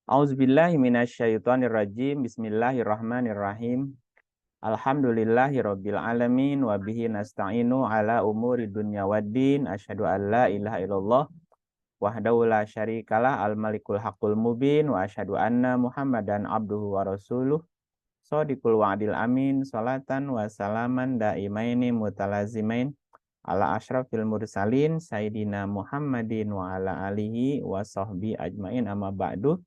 Auzubillahi minasyaitonirrajim. Bismillahirrahmanirrahim. Alhamdulillahirabbil alamin wa bihi nasta'inu ala umuri dunya waddin. Asyhadu an la ilaha illallah wahdahu la syarikalah al-malikul haqqul mubin wa asyhadu anna Muhammadan abduhu wa rasuluh shadiqul wa'dil amin. Salatan wa salaman daimaini mutalazimain ala asyrafil mursalin sayyidina Muhammadin wa ala alihi wa sahbi ajmain, amma ba'du.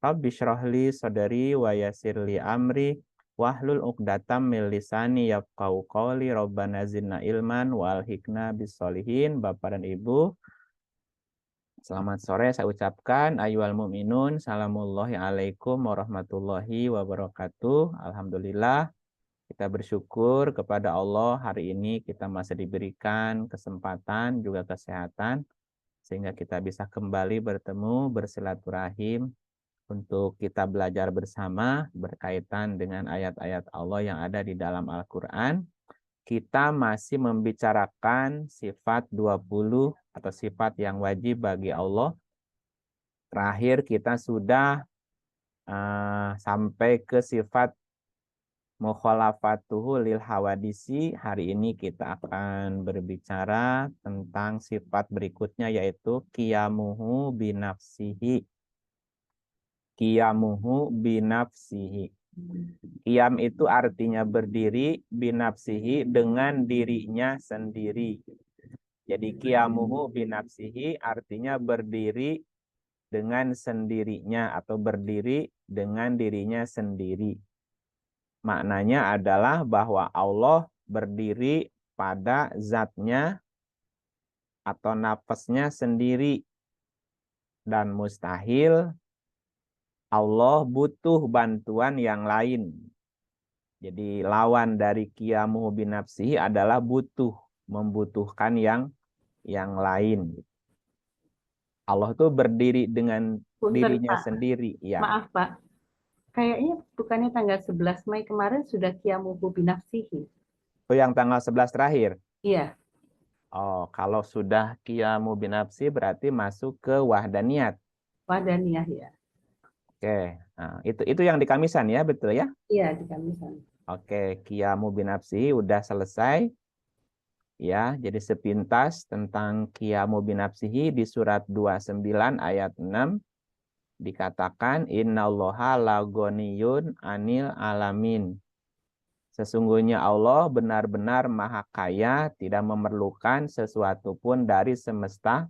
Rabbi syrahli sadari wa yassirli amri wahlul uqdatam min lisani yafqahu qawli. Rabbana zidna ilman wa alhiqna bissolihin. Bapak dan Ibu, selamat sore saya ucapkan. Ayyuhal mu'minun, salamullahi alaikum warahmatullahi wabarakatuh. Alhamdulillah, kita bersyukur kepada Allah hari ini kita masih diberikan kesempatan juga kesehatan sehingga kita bisa kembali bertemu bersilaturahim untuk kita belajar bersama berkaitan dengan ayat-ayat Allah yang ada di dalam Al-Quran. Kita masih membicarakan sifat 20 atau sifat yang wajib bagi Allah. Terakhir kita sudah sampai ke sifat mukhalafatuhu lil hawadisi. Hari ini kita akan berbicara tentang sifat berikutnya, yaitu qiyamuhu binafsihi. Qiyamuhu binafsihi. Qiyam itu artinya berdiri, binafsihi dengan dirinya sendiri. Jadi qiyamuhu binafsihi artinya berdiri dengan sendirinya atau berdiri dengan dirinya sendiri. Maknanya adalah bahwa Allah berdiri pada zatnya atau nafasnya sendiri dan mustahil Allah butuh bantuan yang lain. Jadi lawan dari qiyamuhu binafsihi adalah membutuhkan yang lain. Allah tuh berdiri dengan Punten, dirinya Pak. sendiri. Ya. Maaf, Pak. Kayaknya bukannya tanggal 11 Mei kemarin sudah qiyamuhu binafsihi. Oh, yang tanggal 11 terakhir. Iya. Oh, kalau sudah qiyamuhu binafsi berarti masuk ke wahdaniyat. Wahdaniyah ya. Oke, nah, itu yang di Kamisan ya, betul ya? Iya, di Kamisan. Oke, qiyamuhu binafsi udah selesai. Ya, jadi sepintas tentang qiyamuhu binafsihi di surat 29 ayat 6 dikatakan innallaha laghaniyun 'anil alamin. Sesungguhnya Allah benar-benar maha kaya, tidak memerlukan sesuatu pun dari semesta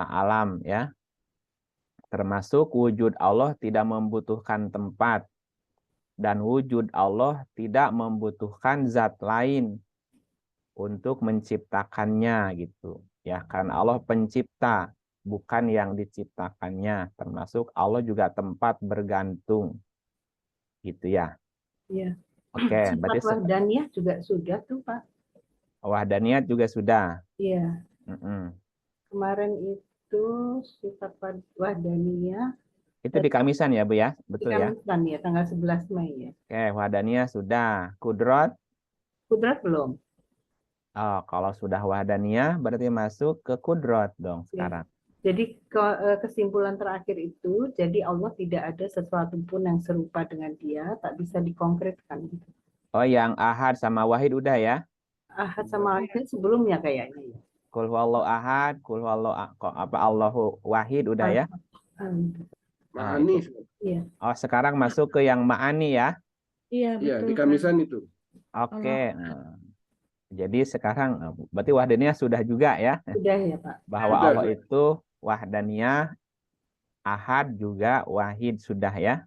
alam ya. Termasuk wujud Allah tidak membutuhkan tempat dan wujud Allah tidak membutuhkan zat lain untuk menciptakannya gitu. Ya, karena Allah pencipta, bukan yang diciptakannya. Termasuk Allah juga tempat bergantung. Gitu ya. Iya. Oke, Sifat berarti wahdaniyah juga sudah tuh, Pak. wahdaniyat juga sudah. Iya. Mm-mm. Kemarin itu sifat wahdaniyah Itu di Kamisan ya, Bu ya? di Betul ya? Kamisan ya, tanggal 11 Mei ya. Oke, wahdaniyah sudah. Kudrot. Kudrat belum? Oh, kalau sudah wahdaniyah berarti masuk ke kudrot dong Ya. sekarang. Jadi kesimpulan terakhir itu, jadi Allah tidak ada sesuatu pun yang serupa dengan Dia, tak bisa dikonkretkan. Oh, yang ahad sama wahid udah ya? Ahad sama wahid sebelumnya kayaknya ya. Kul huwallahu ahad, kul huwallahu Allahu wahid udah ya? Nah, Ma'ani. Iya. Oh, sekarang masuk ke yang ma'ani ya? Iya, Iya, betul. di Kamisan itu. Oke. Nah, jadi sekarang berarti wahdaniyah sudah juga ya? Sudah ya, Pak. Bahwa Sudah, Allah sudah. itu wahdaniyah, ahad juga wahid sudah ya?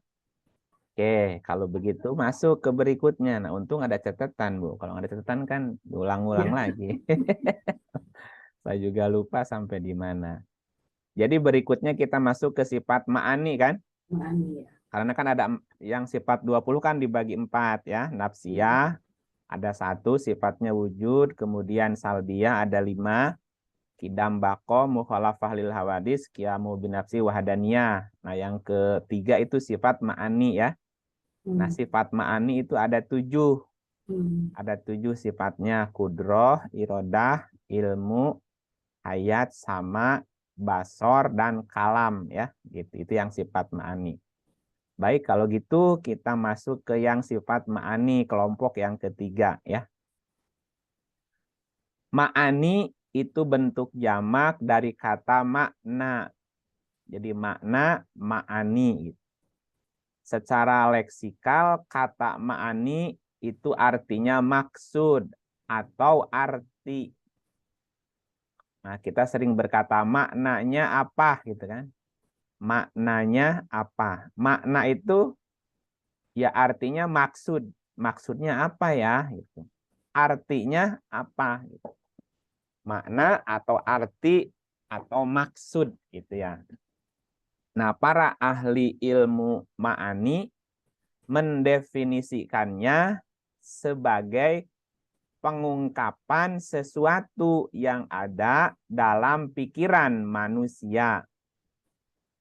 Oke, kalau begitu masuk ke berikutnya. Nah, untung ada catatan, Bu. Kalau nggak ada catatan kan diulang-ulang Ya. lagi. Saya juga lupa sampai di mana. Jadi berikutnya kita masuk ke sifat ma'ani kan? Ma'ani ya. Karena kan ada yang sifat 20 kan dibagi 4 ya. Nafsiyah ada 1, sifatnya wujud. Kemudian salbiyah ada 5. Kidam bako, mukhalafah lil hawadis, qiyamu binafsi wahdaniyah. Nah, yang ketiga itu sifat ma'ani ya. Nah, sifat ma'ani itu ada 7. Ada 7 sifatnya: kudroh, irodah, ilmu, hayat, sama, basor, dan kalam ya. Gitu. Itu yang sifat ma'ani. Baik, kalau gitu kita masuk ke yang sifat ma'ani, kelompok yang ketiga ya. Ma'ani itu bentuk jamak dari kata makna. Jadi makna ma'ani. Secara leksikal kata ma'ani itu artinya maksud atau arti. Nah, kita sering berkata maknanya apa gitu kan. Maknanya apa? Makna itu ya artinya maksud. Maksudnya apa ya gitu. Artinya apa gitu. Makna atau arti atau maksud gitu ya. Nah, para ahli ilmu ma'ani mendefinisikannya sebagai pengungkapan sesuatu yang ada dalam pikiran manusia.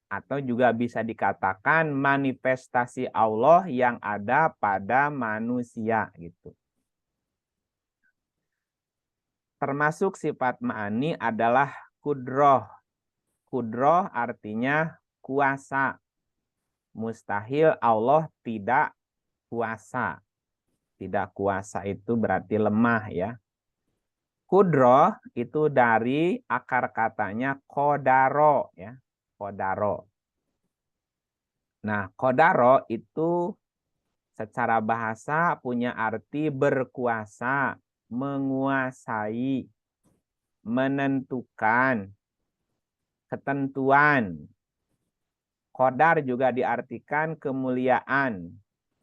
Atau juga bisa dikatakan manifestasi Allah yang ada pada manusia gitu. Termasuk sifat ma'ani adalah kudroh. Kudroh artinya kuasa. Mustahil Allah tidak kuasa. Tidak kuasa itu berarti lemah ya. Kudroh itu dari akar katanya kodaro ya. Kodaro. Nah, kodaro itu secara bahasa punya arti berkuasa, menguasai, menentukan, ketentuan. Qadar juga diartikan kemuliaan.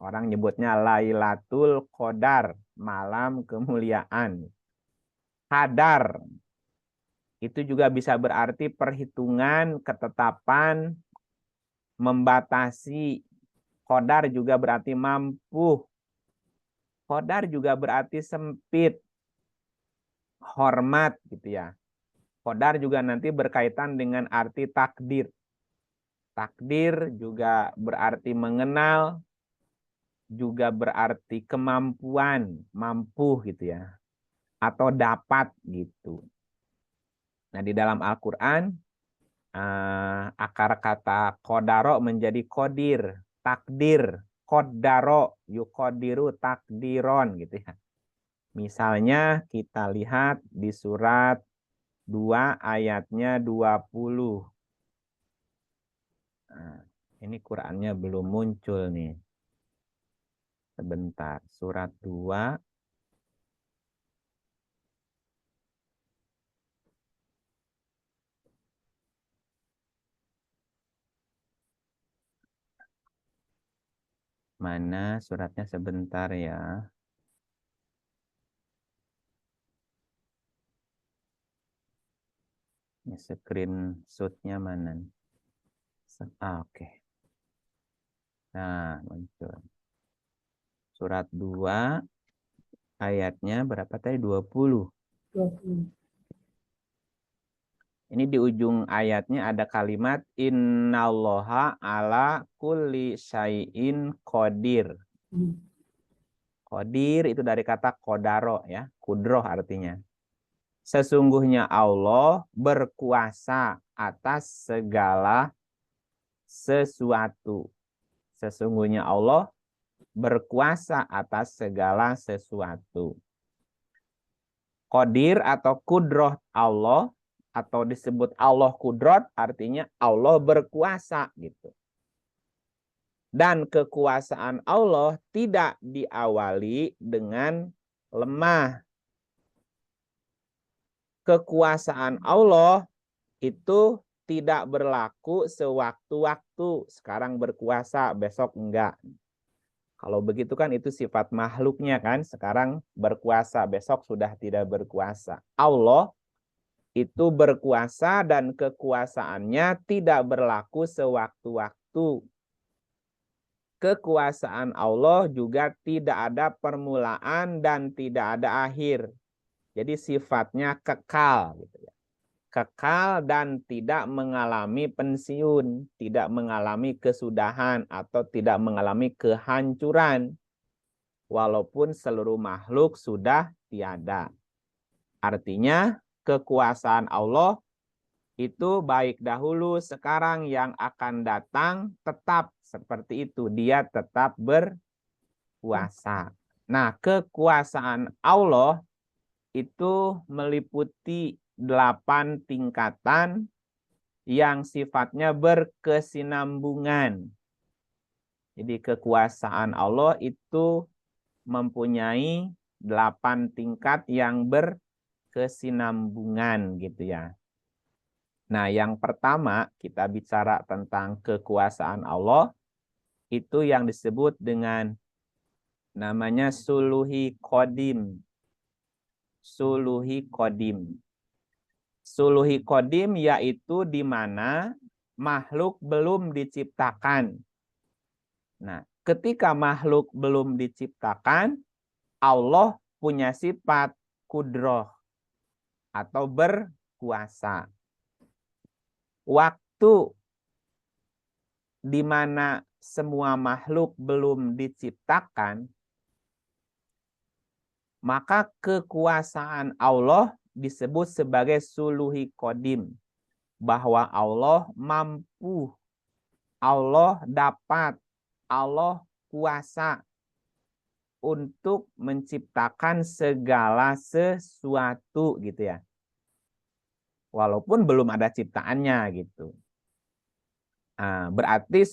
Orang nyebutnya Lailatul Qadar, malam kemuliaan. Qadar itu juga bisa berarti perhitungan, ketetapan, membatasi. Qadar juga berarti mampu. Qadar juga berarti sempit, hormat gitu ya. Qadar juga nanti berkaitan dengan arti takdir. Takdir juga berarti mengenal, juga berarti kemampuan, mampu gitu ya. Atau dapat gitu. Nah, di dalam Al-Qur'an akar kata kodaro menjadi kodir, takdir, kodaro, yukodiru takdiron gitu ya. Misalnya kita lihat di surat 2 ayatnya 20. Nah, ini Qur'annya belum muncul nih. Sebentar, surat 2. Mana suratnya sebentar ya. Ini screenshotnya mana? Oke. Nah, muncul. Surat 2 ayatnya berapa tadi? 20. 20. Ini di ujung ayatnya ada kalimat innallaha ala kulli syai'in qadir. Qadir itu dari kata qadaro ya, kudroh artinya. Sesungguhnya Allah berkuasa atas segala sesuatu. Sesungguhnya Allah berkuasa atas segala sesuatu. Qadir atau kudroh Allah atau disebut Allah kudrot artinya Allah berkuasa gitu. Dan kekuasaan Allah tidak diawali dengan lemah. Kekuasaan Allah itu tidak berlaku sewaktu-waktu. Sekarang berkuasa, besok enggak. Kalau begitu kan itu sifat makhluknya kan. Sekarang berkuasa, besok sudah tidak berkuasa. Allah itu berkuasa dan kekuasaannya tidak berlaku sewaktu-waktu. Kekuasaan Allah juga tidak ada permulaan dan tidak ada akhir. Jadi sifatnya kekal gitu ya. Kekal dan tidak mengalami pensiun, tidak mengalami kesudahan atau tidak mengalami kehancuran. Walaupun seluruh makhluk sudah tiada. Artinya kekuasaan Allah Itu baik dahulu, sekarang, yang akan datang, tetap seperti itu. Dia tetap berkuasa. Nah, kekuasaan Allah itu meliputi 8 tingkatan yang sifatnya berkesinambungan. Jadi kekuasaan Allah itu mempunyai 8 tingkat yang berkesinambungan gitu ya. Nah, yang pertama kita bicara tentang kekuasaan Allah, itu yang disebut dengan namanya suluhi qadim. Suluhi qadim. Suluhi qadim yaitu di mana makhluk belum diciptakan. Nah, ketika makhluk belum diciptakan, Allah punya sifat kudroh atau berkuasa. Waktu di mana semua makhluk belum diciptakan, maka kekuasaan Allah disebut sebagai suluhi qadim. Bahwa Allah mampu, Allah dapat, Allah kuasa untuk menciptakan segala sesuatu gitu ya. Walaupun belum ada ciptaannya gitu. Berarti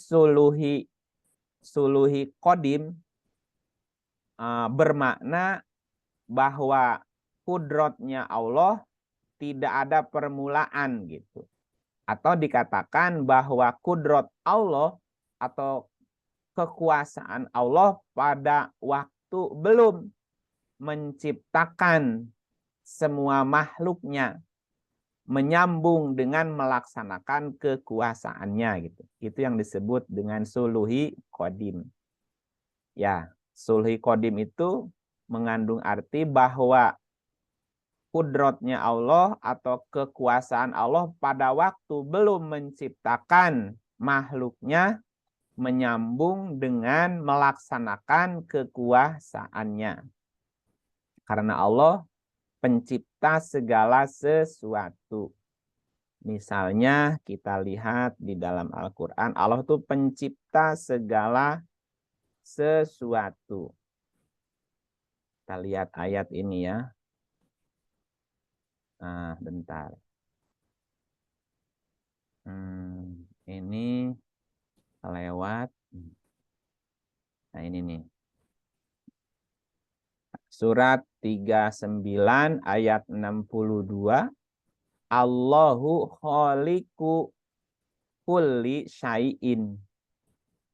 suluhi qadim bermakna bahwa kudrotnya Allah tidak ada permulaan gitu. Atau dikatakan bahwa kudrot Allah atau kekuasaan Allah pada waktu belum menciptakan semua makhluknya menyambung dengan melaksanakan kekuasaannya gitu. Itu yang disebut dengan suluhi qadim. Ya, suluhi qadim itu mengandung arti bahwa kudrotnya Allah atau kekuasaan Allah pada waktu belum menciptakan makhluknya menyambung dengan melaksanakan kekuasaannya. Karena Allah pencipta segala sesuatu. Misalnya kita lihat di dalam Al-Quran, Allah itu pencipta segala sesuatu. Kita lihat ayat ini ya. Nah, bentar. Ini lewat. Nah, ini nih. Surat 39 ayat 62. Allahu khaliqu kulli syai'in.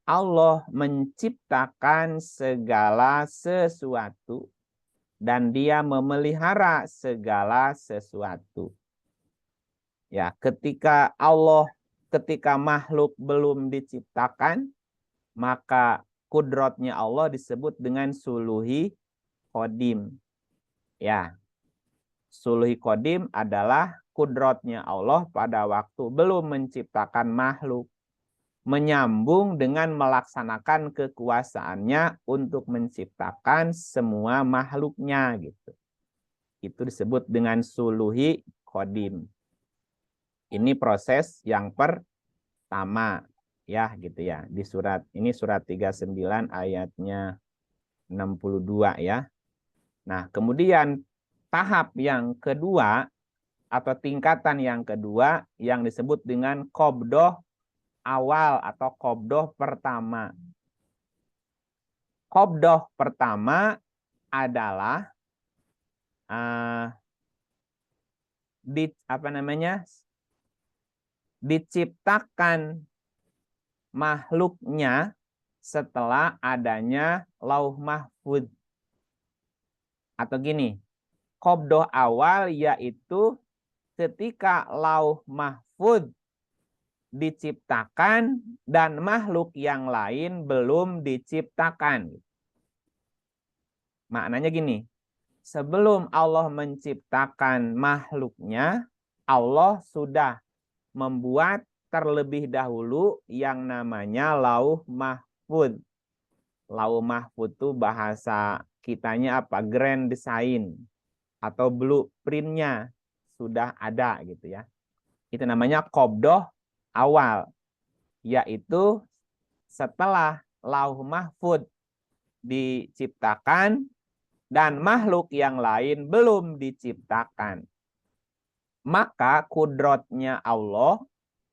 Allah menciptakan segala sesuatu dan Dia memelihara segala sesuatu. Ya, ketika makhluk belum diciptakan, maka kudrotnya Allah disebut dengan suluhi qadim. Ya, suluhi qadim adalah kudrotnya Allah pada waktu belum menciptakan makhluk, menyambung dengan melaksanakan kekuasaannya untuk menciptakan semua makhluknya gitu. Itu disebut dengan suluhi qadim. Ini proses yang pertama ya gitu ya. Di surat ini surat 39 ayatnya 62 ya. Nah, kemudian tahap yang kedua atau tingkatan yang kedua yang disebut dengan qabdoh awal atau qabdoh pertama. Qabdoh pertama adalah diciptakan makhluknya setelah adanya lauh mahfud. Atau gini, qabdoh awal yaitu ketika lauh mahfud diciptakan dan makhluk yang lain belum diciptakan. Maknanya gini, sebelum Allah menciptakan makhluknya, Allah sudah membuat terlebih dahulu yang namanya lauh mahfud. Lauh mahfud itu bahasa kitanya apa? Grand design atau blueprintnya sudah ada gitu ya. Itu namanya qabdah awal, yaitu setelah Lauh Mahfuz diciptakan dan makhluk yang lain belum diciptakan. Maka kudrotnya Allah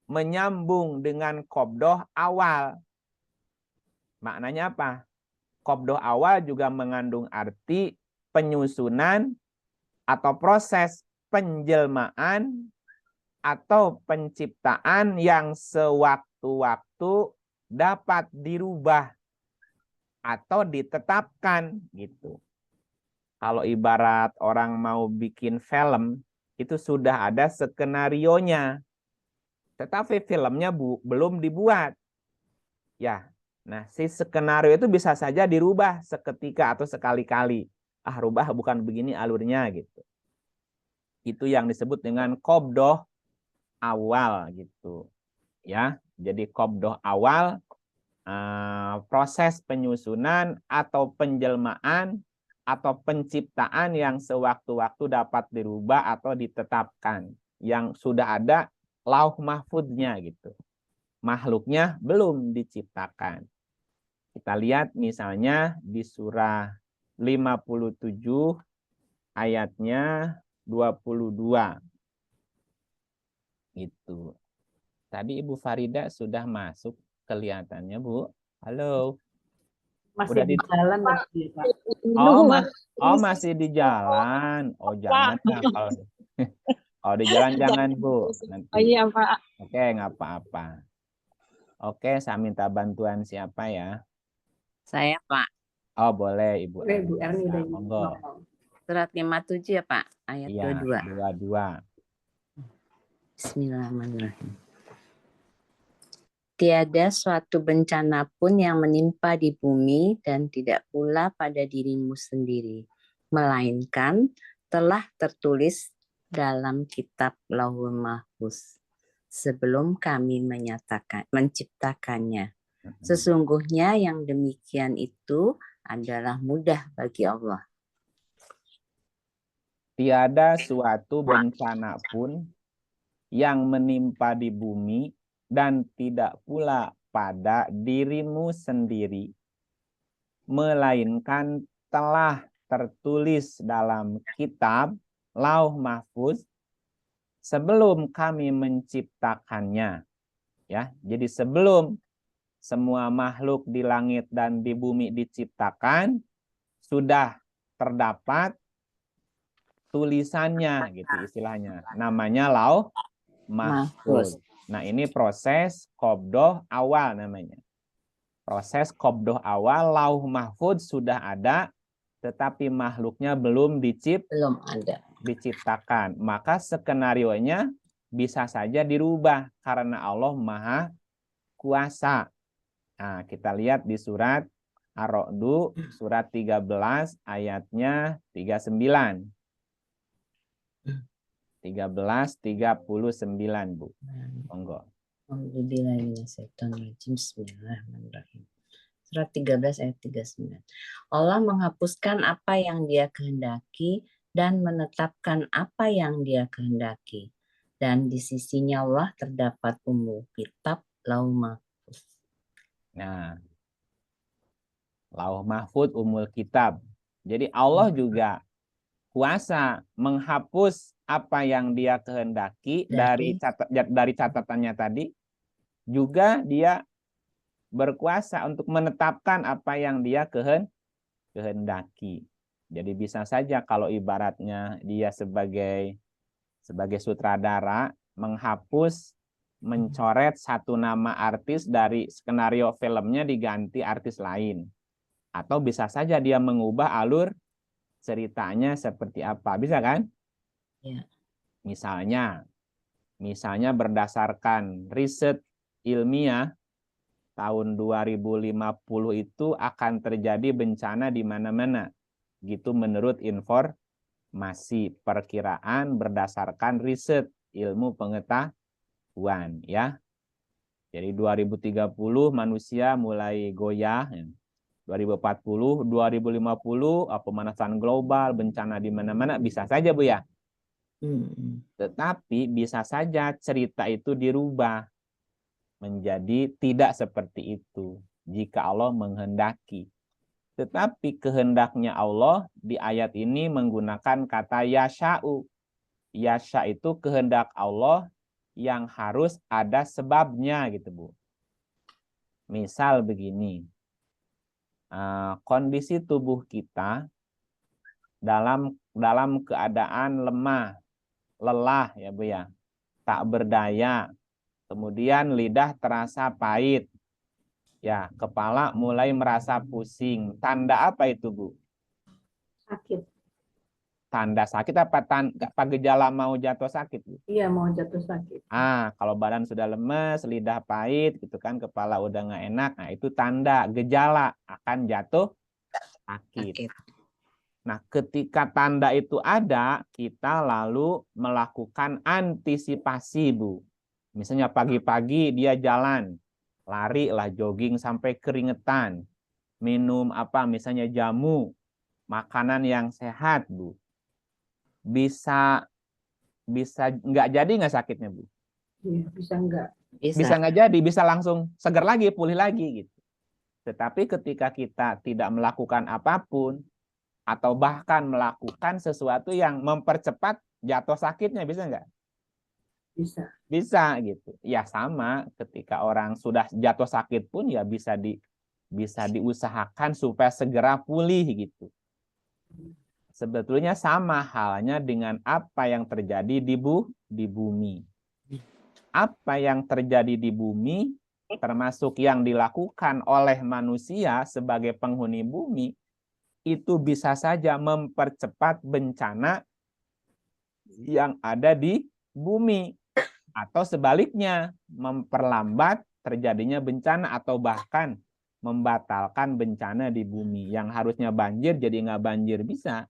menyambung dengan qabdah awal. Maknanya apa? Qabdah awal juga mengandung arti penyusunan atau proses penjelmaan atau penciptaan yang sewaktu-waktu dapat dirubah atau ditetapkan gitu. Kalau ibarat orang mau bikin film, itu sudah ada skenarionya. Tetapi filmnya belum dibuat. Ya. Nah, si skenario itu bisa saja dirubah seketika atau sekali-kali. Rubah bukan begini alurnya gitu. Itu yang disebut dengan qabdah awal gitu. Ya. Jadi qabdah awal proses penyusunan atau penjelmaan atau penciptaan yang sewaktu-waktu dapat dirubah atau ditetapkan, yang sudah ada lauh mahfuznya gitu. Makhluknya belum diciptakan. Kita lihat misalnya di surah 57 ayatnya 22. Gitu. Tadi Ibu Farida sudah masuk kelihatannya, Bu. Halo. Masih Udah di jalan lagi, Pak. Masih di jalan. Oh, jangan lah. Kalau di jalan jangan, Bu. Nanti. Iya, Pak. Oke, nggak apa-apa. Oke, saya minta bantuan siapa ya? Saya, Pak. Oh, boleh Ibu Boleh, Bu Erni Ernisa. udah Monggo. Surat 57 ya, Pak. Ayat Iya, 22. 22. Bismillahirrahmanirrahim. Tiada suatu bencana pun yang menimpa di bumi dan tidak pula pada dirimu sendiri, melainkan telah tertulis dalam kitab Lauhul Mahfuz sebelum kami menciptakannya. Sesungguhnya yang demikian itu adalah mudah bagi Allah. Tiada suatu bencana pun yang menimpa di bumi dan tidak pula pada dirimu sendiri, melainkan telah tertulis dalam kitab Lauh Mahfuz sebelum kami menciptakannya. Ya, jadi sebelum semua makhluk di langit dan di bumi diciptakan, sudah terdapat tulisannya gitu istilahnya. Namanya Lauh Mahfuz. Nah, ini proses qabdah awal namanya. Proses qabdah awal, Lauh Mahfuz sudah ada, tetapi makhluknya belum diciptakan. Maka skenarionya bisa saja dirubah karena Allah Maha Kuasa. Nah, kita lihat di surat Ar-Ra'd, surat 13 ayatnya 39. 13:39, Bu. Monggo. Bismillahirrahmanirrahim. Surat 13 ayat 39. Allah menghapuskan apa yang Dia kehendaki dan menetapkan apa yang Dia kehendaki. Dan di sisinya Allah terdapat ummul kitab Lauh Mahfuz. Nah, Lauh Mahfuz ummul kitab. Jadi Allah juga kuasa menghapus apa yang Dia kehendaki dari catatannya tadi, juga Dia berkuasa untuk menetapkan apa yang Dia kehendaki. Jadi bisa saja kalau ibaratnya Dia sebagai sutradara menghapus, mencoret satu nama artis dari skenario filmnya diganti artis lain. Atau bisa saja Dia mengubah alur ceritanya seperti apa, bisa kan? Ya. Misalnya berdasarkan riset ilmiah tahun 2050 itu akan terjadi bencana di mana-mana. Gitu menurut informasi perkiraan berdasarkan riset ilmu pengetahuan ya. Jadi 2030 manusia mulai goyah. 2040, 2050 pemanasan global, bencana di mana-mana bisa saja Bu ya. Tetapi bisa saja cerita itu dirubah menjadi tidak seperti itu jika Allah menghendaki. Tetapi kehendaknya Allah di ayat ini menggunakan kata yasha'u. Yasha itu kehendak Allah yang harus ada sebabnya gitu, Bu. Misal begini, kondisi tubuh kita dalam keadaan lemah, lelah ya Bu ya, tak berdaya, kemudian lidah terasa pahit, ya kepala mulai merasa pusing. Tanda apa itu Bu? Sakit. Tanda sakit apa gejala mau jatuh sakit Bu? Iya, mau jatuh sakit. Kalau badan sudah lemes, lidah pahit gitu kan, kepala udah nggak enak, nah itu tanda gejala akan jatuh sakit. Nah, ketika tanda itu ada, kita lalu melakukan antisipasi, Bu. Misalnya pagi-pagi dia jalan, lari lah, jogging sampai keringetan, minum apa, misalnya jamu, makanan yang sehat, Bu. Bisa nggak jadi nggak sakitnya, Bu? Iya, bisa enggak? Bisa nggak jadi, bisa langsung segar lagi, pulih lagi gitu. Tetapi ketika kita tidak melakukan apapun, atau bahkan melakukan sesuatu yang mempercepat jatuh sakitnya, bisa nggak? Bisa. Bisa gitu. Ya sama, ketika orang sudah jatuh sakit pun ya bisa diusahakan supaya segera pulih gitu. Sebetulnya sama halnya dengan apa yang terjadi di bumi. Apa yang terjadi di bumi, termasuk yang dilakukan oleh manusia sebagai penghuni bumi, itu bisa saja mempercepat bencana yang ada di bumi. Atau sebaliknya, memperlambat terjadinya bencana atau bahkan membatalkan bencana di bumi. Yang harusnya banjir jadi nggak banjir bisa.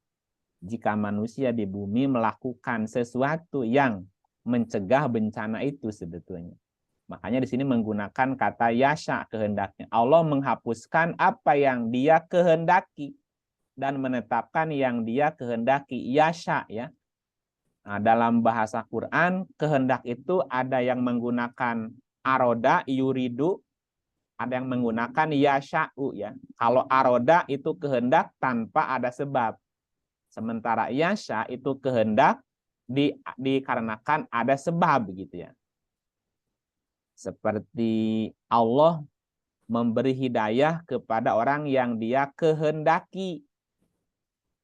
Jika manusia di bumi melakukan sesuatu yang mencegah bencana itu sebetulnya. Makanya di sini menggunakan kata yasha, kehendaknya. Allah menghapuskan apa yang dia kehendaki dan menetapkan yang dia kehendaki, yasha ya. Nah, dalam bahasa Quran, kehendak itu ada yang menggunakan aroda, yuridu, ada yang menggunakan yasha'u ya. Kalau aroda itu kehendak tanpa ada sebab. Sementara yasha itu kehendak dikarenakan ada sebab gitu ya. Seperti Allah memberi hidayah kepada orang yang dia kehendaki.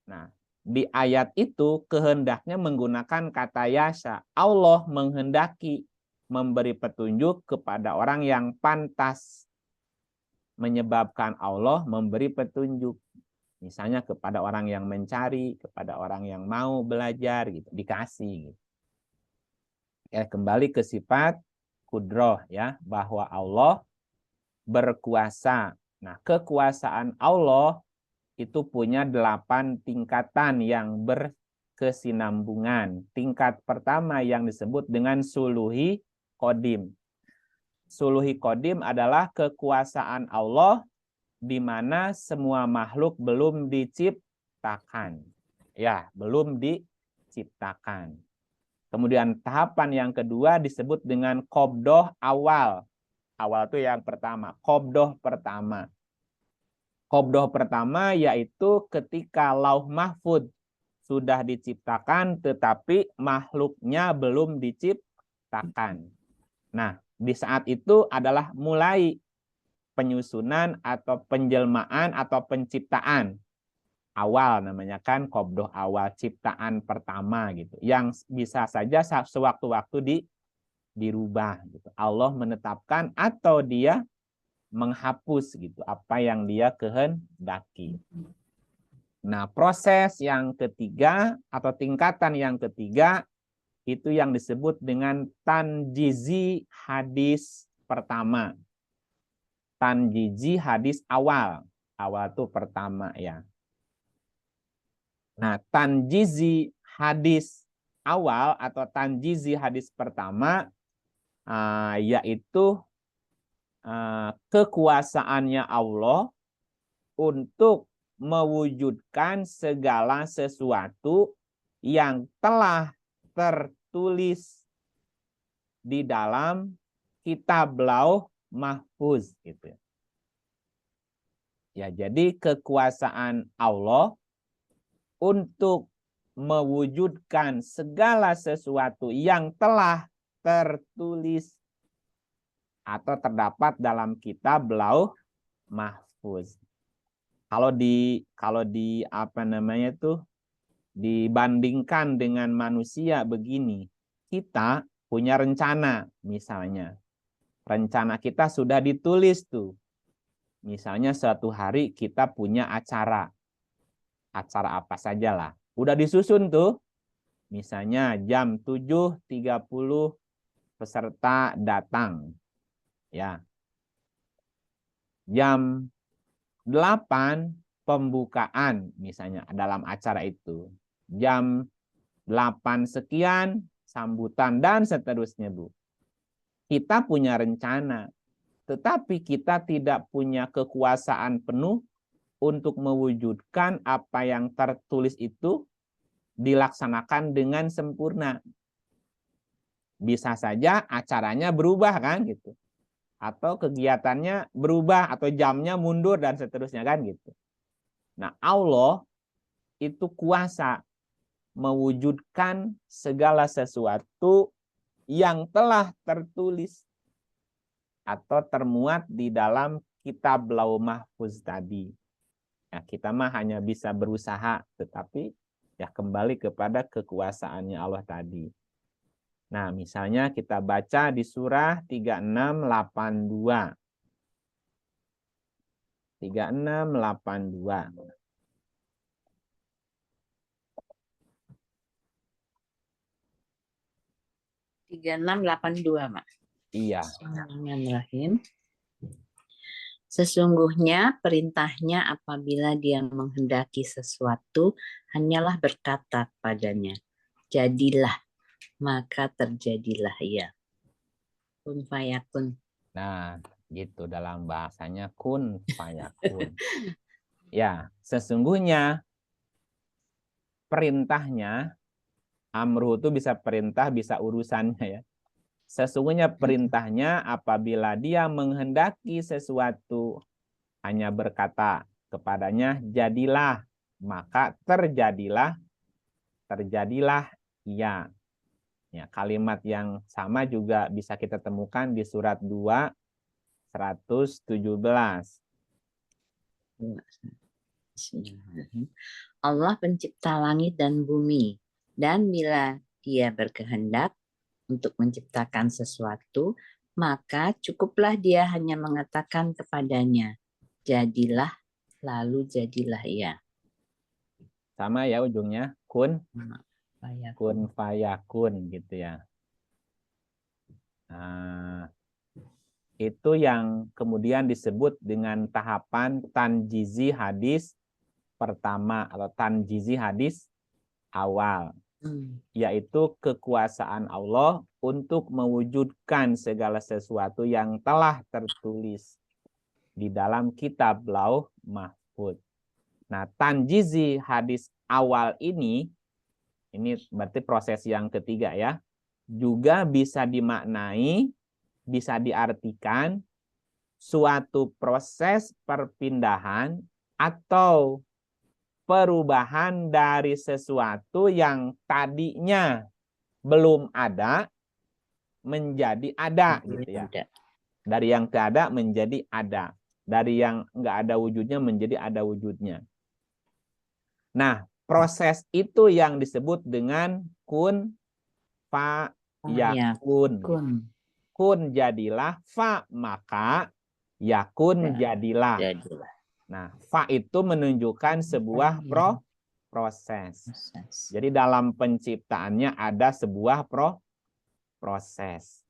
Nah, di ayat itu kehendaknya menggunakan kata yasha. Allah menghendaki memberi petunjuk kepada orang yang pantas, menyebabkan Allah memberi petunjuk. Misalnya kepada orang yang mencari, kepada orang yang mau belajar gitu, dikasih gitu. Ya, kembali ke sifat kudroh ya, bahwa Allah berkuasa. Nah, kekuasaan Allah itu punya 8 tingkatan yang berkesinambungan. Tingkat pertama yang disebut dengan suluhi kodim. Suluhi kodim adalah kekuasaan Allah di mana semua makhluk belum diciptakan. Ya, belum diciptakan. Kemudian tahapan yang kedua disebut dengan qobdoh awal. Awal itu yang pertama, qobdoh pertama. Qobdoh pertama yaitu ketika lauh mahfud sudah diciptakan tetapi makhluknya belum diciptakan. Nah, di saat itu adalah mulai penyusunan atau penjelmaan atau penciptaan. Awal namanya kan qobdoh awal, ciptaan pertama gitu. Yang bisa saja sewaktu-waktu dirubah gitu. Allah menetapkan atau dia menghapus gitu apa yang dia kehendaki. Nah, proses yang ketiga atau tingkatan yang ketiga itu yang disebut dengan tanjizi hadis pertama. Tanjizi hadis awal. Awal itu pertama ya. Nah, tanjizi hadis awal atau tanjizi hadis pertama yaitu kekuasaannya Allah untuk mewujudkan segala sesuatu yang telah tertulis di dalam kitab Lauh Mahfuz gitu. Ya, jadi kekuasaan Allah untuk mewujudkan segala sesuatu yang telah tertulis atau terdapat dalam kitab Lauh Mahfuz. Kalau di apa namanya tuh dibandingkan dengan manusia begini, kita punya rencana misalnya. Rencana kita sudah ditulis tuh. Misalnya suatu hari kita punya acara. Acara apa saja lah. Udah disusun tuh. Misalnya jam 7.30 peserta datang. Ya. Jam 8 pembukaan misalnya dalam acara itu. Jam 8 sekian sambutan dan seterusnya, Bu. Kita punya rencana, tetapi kita tidak punya kekuasaan penuh untuk mewujudkan apa yang tertulis itu dilaksanakan dengan sempurna. Bisa saja acaranya berubah kan gitu. Atau kegiatannya berubah atau jamnya mundur dan seterusnya kan gitu. Nah, Allah itu kuasa mewujudkan segala sesuatu yang telah tertulis atau termuat di dalam kitab Lauh Mahfuz tadi. Ya, kita mah hanya bisa berusaha, tetapi ya kembali kepada kekuasaannya Allah tadi. Nah, misalnya kita baca di surah 3682. 3682. 3682, Mak. Iya. Bismillahirrahmanirrahim. Sesungguhnya perintahnya apabila dia menghendaki sesuatu, hanyalah berkata padanya, jadilah, maka terjadilah ia. Kun fayakun. Nah, gitu dalam bahasanya kun fayakun. Ya, sesungguhnya perintahnya, amruh itu bisa perintah, bisa urusannya ya. Sesungguhnya perintahnya apabila dia menghendaki sesuatu, hanya berkata kepadanya, jadilah, maka terjadilah ia. Ya, kalimat yang sama juga bisa kita temukan di surat 2, 117. Allah pencipta langit dan bumi, dan bila dia berkehendak untuk menciptakan sesuatu, maka cukuplah dia hanya mengatakan kepadanya, jadilah, lalu jadilah ia. Sama ya ujungnya, kun Fayakun. fayakun gitu ya. Nah, itu yang kemudian disebut dengan tahapan tanjizi hadis pertama atau tanjizi hadis awal. Yaitu kekuasaan Allah untuk mewujudkan segala sesuatu yang telah tertulis di dalam kitab Lauh Mahfuz. Nah, tanjizi hadis awal ini berarti proses yang ketiga ya, juga bisa dimaknai, bisa diartikan suatu proses perpindahan atau perubahan dari sesuatu yang tadinya belum ada menjadi ada gitu ya. Dari yang tidak ada menjadi ada. Dari yang nggak ada wujudnya menjadi ada wujudnya. Nah, proses itu yang disebut dengan kun fayakun. Kun jadilah, fa maka, yakun jadilah. Nah, fa itu menunjukkan sebuah proses. Jadi dalam penciptaannya ada sebuah proses.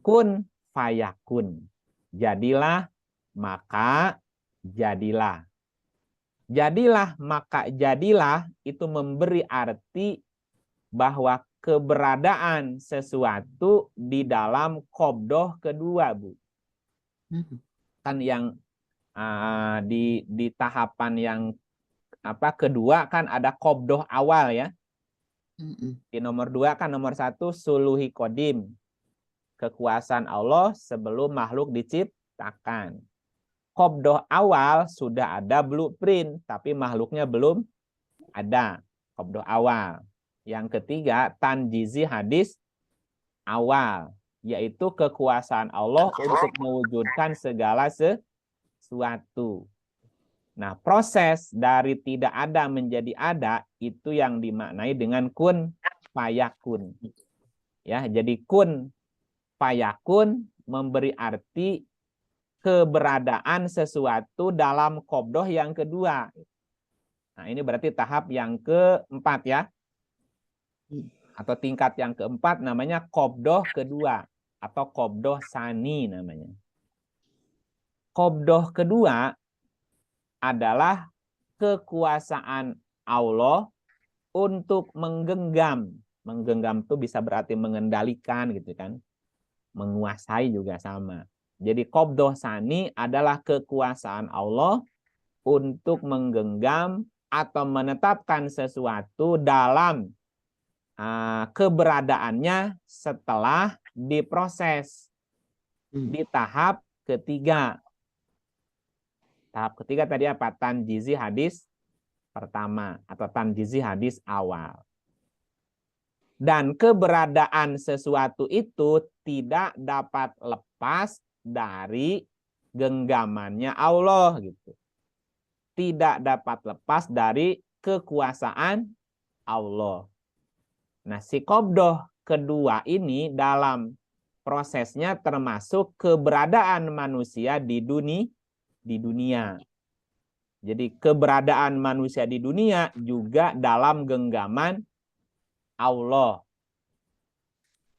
Kun fayakun. Jadilah, maka jadilah. Jadilah, maka jadilah itu memberi arti bahwa keberadaan sesuatu di dalam qabdoh kedua, Bu. Kan yang di tahapan yang kedua kan ada qabdoh awal ya. Di nomor 2 kan nomor 1 suluhi kodim. Kekuasaan Allah sebelum makhluk diciptakan. Qabdah awal sudah ada blueprint, tapi makhluknya belum ada. Qabdah awal. Yang ketiga, tanjizi hadis awal, yaitu kekuasaan Allah untuk mewujudkan segala sesuatu. Nah, proses dari tidak ada menjadi ada itu yang dimaknai dengan kun fayakun. Ya, jadi kun fayakun memberi arti keberadaan sesuatu dalam qabdah yang kedua. Nah, ini berarti tahap yang keempat ya. Atau tingkat yang keempat namanya qabdah kedua atau qabdah sani namanya. Qabdah kedua adalah kekuasaan Allah untuk menggenggam. Menggenggam itu bisa berarti mengendalikan gitu kan. Menguasai juga sama. Jadi qabdah sani adalah kekuasaan Allah untuk menggenggam atau menetapkan sesuatu dalam keberadaannya setelah diproses di tahap ketiga. Tahap ketiga tadi apa? Tanjizi hadis pertama atau tanjizi hadis awal. Dan keberadaan sesuatu itu tidak dapat lepas dari genggamannya Allah gitu. Tidak dapat lepas dari kekuasaan Allah. Nah, si qabdah kedua ini dalam prosesnya termasuk keberadaan manusia di dunia. Jadi keberadaan manusia di dunia juga dalam genggaman Allah.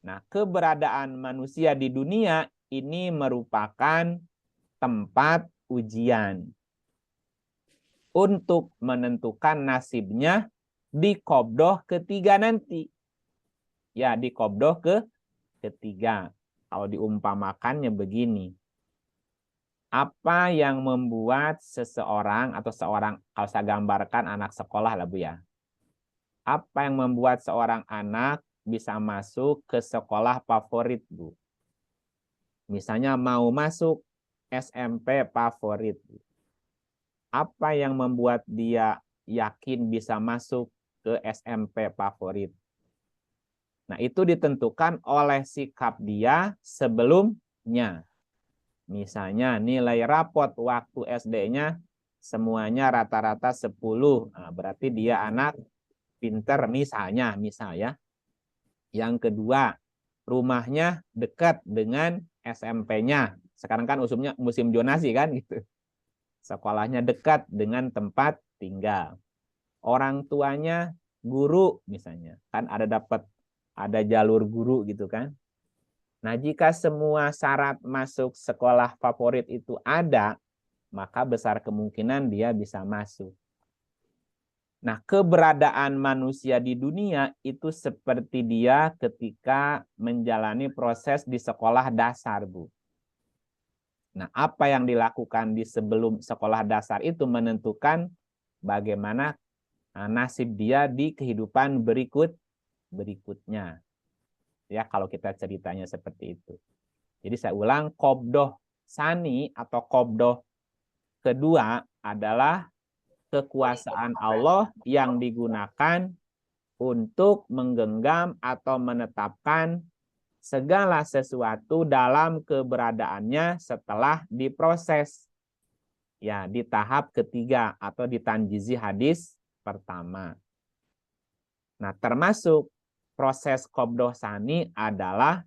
Nah, keberadaan manusia di dunia ini merupakan tempat ujian untuk menentukan nasibnya di qabdah ketiga nanti. Ya, di qabdah ketiga. Kalau diumpamakannya begini. Apa yang membuat seseorang atau seorang, kalau saya gambarkan anak sekolah lah Bu ya. Apa yang membuat seorang anak bisa masuk ke sekolah favorit Bu? Misalnya mau masuk SMP favorit. Apa yang membuat dia yakin bisa masuk ke SMP favorit? Nah, itu ditentukan oleh sikap dia sebelumnya. Misalnya nilai rapot waktu SD-nya semuanya rata-rata 10. Nah, berarti dia anak pinter misalnya ya. Yang kedua, rumahnya dekat dengan SMP-nya. Sekarang kan musim zonasi kan gitu. Sekolahnya dekat dengan tempat tinggal. Orang tuanya guru misalnya. Kan ada jalur guru gitu kan. Nah, jika semua syarat masuk sekolah favorit itu ada, maka besar kemungkinan dia bisa masuk. Nah, keberadaan manusia di dunia itu seperti dia ketika menjalani proses di sekolah dasar, Bu. Nah, apa yang dilakukan di sebelum sekolah dasar itu menentukan bagaimana nasib dia di kehidupan berikutnya. Ya, kalau kita ceritanya seperti itu. Jadi saya ulang, qabdah sani atau qabdah kedua adalah kekuasaan Allah yang digunakan untuk menggenggam atau menetapkan segala sesuatu dalam keberadaannya setelah diproses. Ya, di tahap ketiga atau di tanjizi hadis pertama. Nah, termasuk proses qabdah sani adalah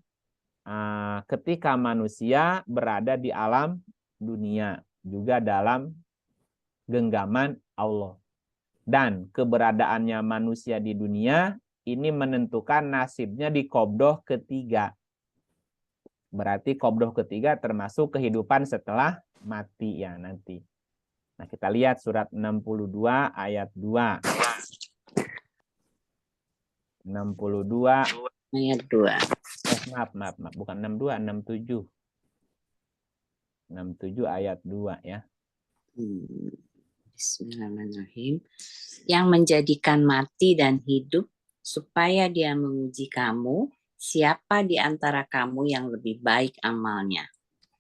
ketika manusia berada di alam dunia, juga dalam genggaman Allah. Dan keberadaannya manusia di dunia ini menentukan nasibnya di qabdah ketiga. Berarti qabdah ketiga termasuk kehidupan setelah mati ya nanti. Nah, kita lihat surat 62 ayat 2. 62 ayat 2. Maaf, bukan 62, 67. 67 ayat 2 ya. Bismillahirrahmanirrahim. Yang menjadikan mati dan hidup supaya dia menguji kamu, siapa di antara kamu yang lebih baik amalnya.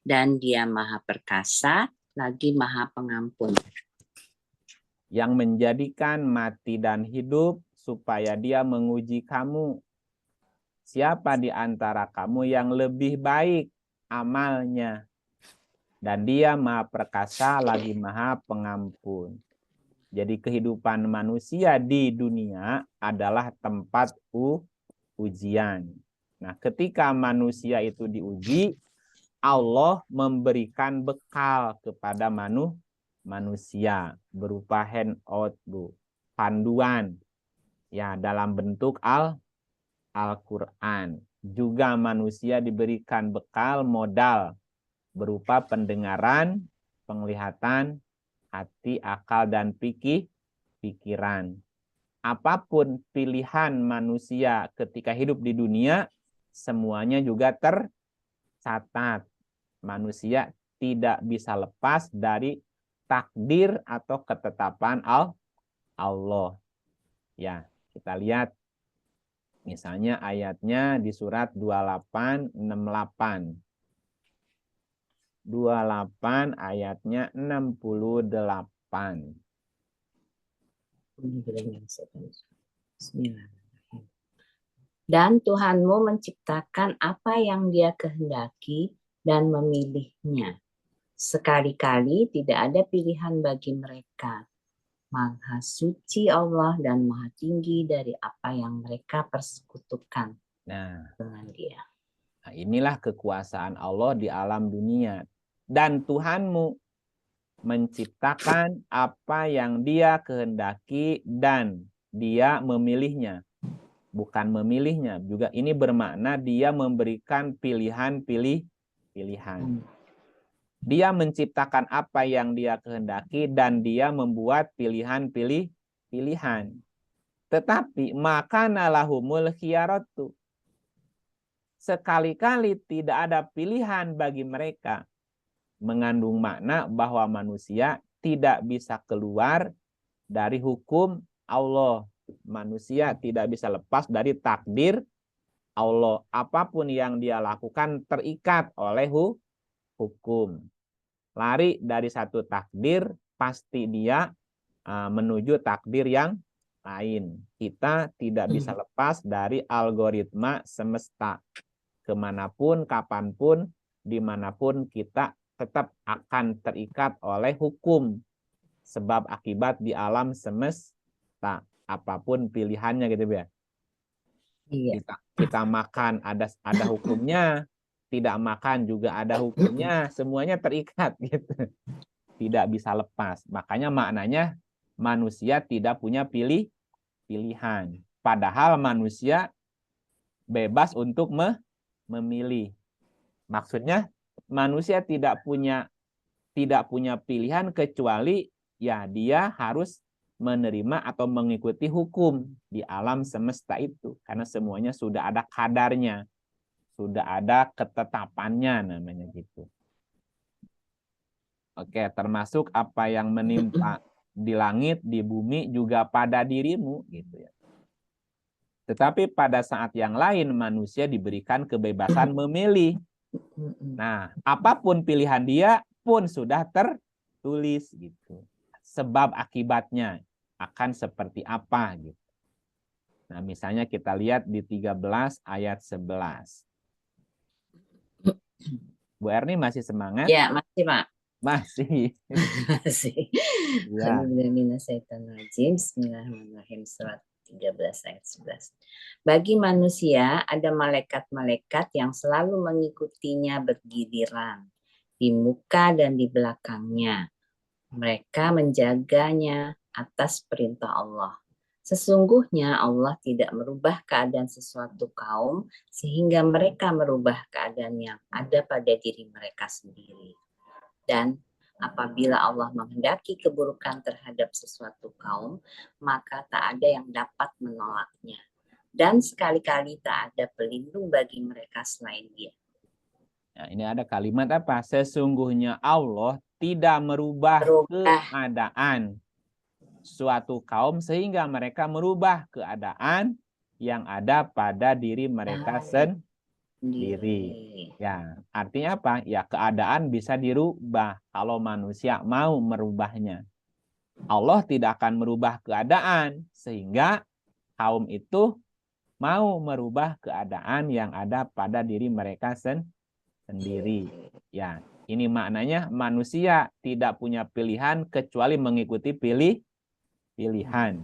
Dan dia Maha Perkasa, lagi Maha Pengampun. Yang menjadikan mati dan hidup supaya dia menguji kamu. Siapa di antara kamu yang lebih baik amalnya. Dan dia Maha Perkasa, lagi Maha Pengampun. Jadi kehidupan manusia di dunia adalah tempat ujian. Nah, ketika manusia itu diuji, Allah memberikan bekal kepada manusia berupa handout, panduan ya dalam bentuk Al-Qur'an. Juga manusia diberikan bekal modal berupa pendengaran, penglihatan, hati, akal, dan pikiran. Apapun pilihan manusia ketika hidup di dunia, semuanya juga tercatat. Manusia tidak bisa lepas dari takdir atau ketetapan Allah. Ya, kita lihat misalnya ayatnya di surat 2868. 28 ayatnya 68. Dan Tuhanmu menciptakan apa yang Dia kehendaki dan memilihnya. Sekali-kali tidak ada pilihan bagi mereka. Maha suci Allah dan maha tinggi dari apa yang mereka persekutukan dengan Dia. Nah, inilah kekuasaan Allah di alam dunia. Dan Tuhanmu menciptakan apa yang Dia kehendaki dan Dia memilihnya. Bukan memilihnya, juga ini bermakna Dia memberikan pilihan. Dia menciptakan apa yang Dia kehendaki dan Dia membuat pilihan. Tetapi makana lahumul khiyaratu. Sekali-kali tidak ada pilihan bagi mereka. Mengandung makna bahwa manusia tidak bisa keluar dari hukum Allah. Manusia tidak bisa lepas dari takdir Allah. Apapun yang dia lakukan terikat oleh hukum. Lari dari satu takdir, pasti dia menuju takdir yang lain. Kita tidak bisa lepas dari algoritma semesta. Kemanapun, kapanpun, dimanapun kita tetap akan terikat oleh hukum. Sebab akibat di alam semesta. Apapun pilihannya gitu ya. Iya. Kita makan ada hukumnya. Tidak makan juga ada hukumnya. Semuanya terikat gitu. Tidak bisa lepas. Makanya maknanya manusia tidak punya pilihan. Padahal manusia bebas untuk memilih. Maksudnya manusia tidak punya pilihan kecuali ya dia harus menerima atau mengikuti hukum di alam semesta itu. Karena semuanya sudah ada kadarnya. Sudah ada ketetapannya namanya gitu. Oke, termasuk apa yang menimpa di langit, di bumi juga pada dirimu gitu ya. Tetapi pada saat yang lain manusia diberikan kebebasan memilih. Nah, apapun pilihan dia pun sudah tertulis gitu. Sebab akibatnya akan seperti apa gitu. Nah, misalnya kita lihat di 13 ayat 11. Bu Erni masih semangat? Ya, masih Pak. Masih. Masih. Ya. Bismillahirrahmanirrahim. Surat 13 ayat 11. Bagi manusia ada malaikat-malaikat yang selalu mengikutinya bergiliran di muka dan di belakangnya. Mereka menjaganya atas perintah Allah. Sesungguhnya Allah tidak merubah keadaan sesuatu kaum sehingga mereka merubah keadaan yang ada pada diri mereka sendiri. Dan apabila Allah menghendaki keburukan terhadap sesuatu kaum, maka tak ada yang dapat menolaknya. Dan sekali-kali tak ada pelindung bagi mereka selain Dia. Nah, ini ada kalimat apa? Sesungguhnya Allah tidak merubah keadaan suatu kaum sehingga mereka merubah keadaan yang ada pada diri mereka sendiri. Sendiri. Ya, artinya apa? Ya, keadaan bisa dirubah kalau manusia mau merubahnya. Allah tidak akan merubah keadaan sehingga kaum itu mau merubah keadaan yang ada pada diri mereka sendiri. Ya, ini maknanya manusia tidak punya pilihan kecuali mengikuti pilihan.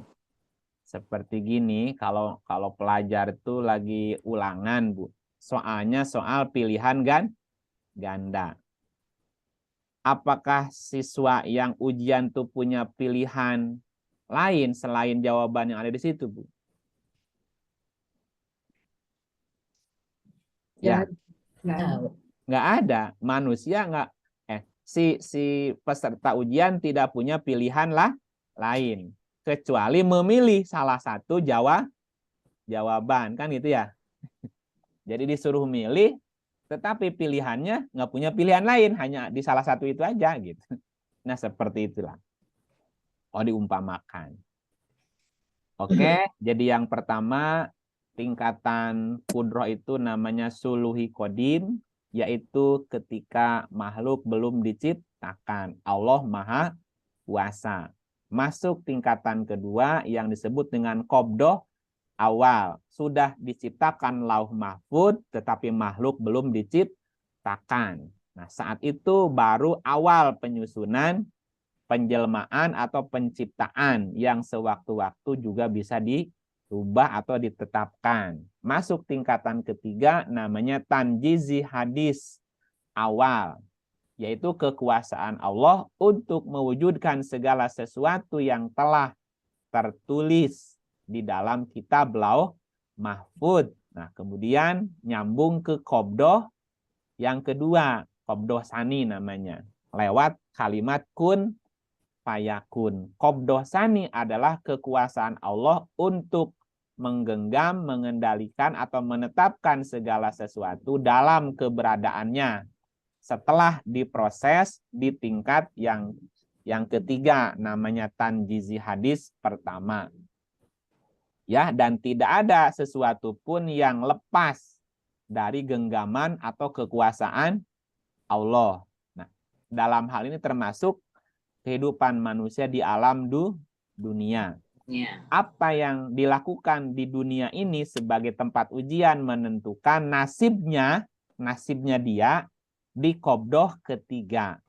Seperti gini, kalau pelajar itu lagi ulangan, Bu. Soalnya soal pilihan ganda. Apakah siswa yang ujian tuh punya pilihan lain selain jawaban yang ada di situ, Bu? Ya, nggak ada. Manusia nggak, si peserta ujian tidak punya pilihan lain kecuali memilih salah satu jawaban, kan gitu ya. Jadi disuruh milih, tetapi pilihannya nggak punya pilihan lain, hanya di salah satu itu aja gitu. Nah, seperti itulah. Oh, diumpamakan. Oke, jadi yang pertama tingkatan kudroh itu namanya suluhi kodim, yaitu ketika makhluk belum diciptakan. Allah Maha Kuasa. Masuk tingkatan kedua yang disebut dengan qobdoh awal. Sudah diciptakan lauh mahfud, tetapi makhluk belum diciptakan. Nah, saat itu baru awal penyusunan, penjelmaan atau penciptaan yang sewaktu-waktu juga bisa dirubah atau ditetapkan. Masuk tingkatan ketiga namanya tanjizi hadis awal, yaitu kekuasaan Allah untuk mewujudkan segala sesuatu yang telah tertulis di dalam kitab lauh mahfud. Nah, kemudian nyambung ke qobdoh yang kedua, qobdoh sani namanya, lewat kalimat kun fayakun. Qobdoh sani adalah kekuasaan Allah untuk menggenggam, mengendalikan atau menetapkan segala sesuatu dalam keberadaannya setelah diproses di tingkat yang ketiga, namanya tanjizi hadis pertama. Ya, dan tidak ada sesuatu pun yang lepas dari genggaman atau kekuasaan Allah. Nah, dalam hal ini termasuk kehidupan manusia di alam dunia. Apa yang dilakukan di dunia ini sebagai tempat ujian menentukan nasibnya dia di qobdoh ketiga.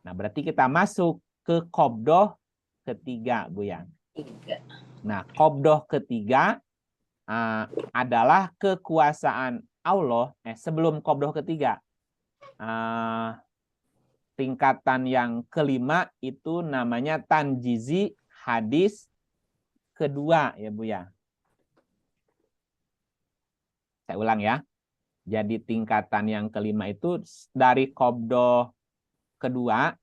Nah, berarti kita masuk ke qobdoh ketiga, Bu Yang. Nah, qobdoh ketiga adalah kekuasaan Allah. Sebelum qobdoh ketiga, tingkatan yang kelima itu namanya tanjizi hadis kedua, ya Bu ya. Saya ulang ya. Jadi tingkatan yang kelima itu dari qobdoh kedua,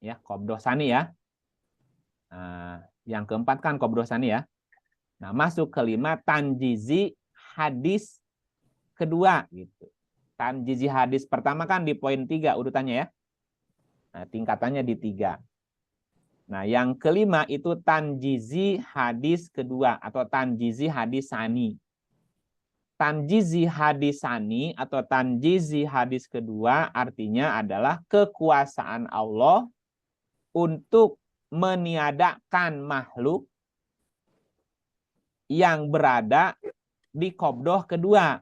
ya qobdoh sani ya. Yang keempat kan qobdoh sani ya. Nah, masuk kelima tanjizi hadis kedua gitu. Tanjizi hadis pertama kan di poin 3 urutannya ya. Nah, tingkatannya di 3. Nah, yang kelima itu tanjizi hadis kedua atau tanjizi hadis sani. Tanjizi hadis sani atau tanjizi hadis kedua artinya adalah kekuasaan Allah untuk meniadakan makhluk yang berada di qobdoh kedua.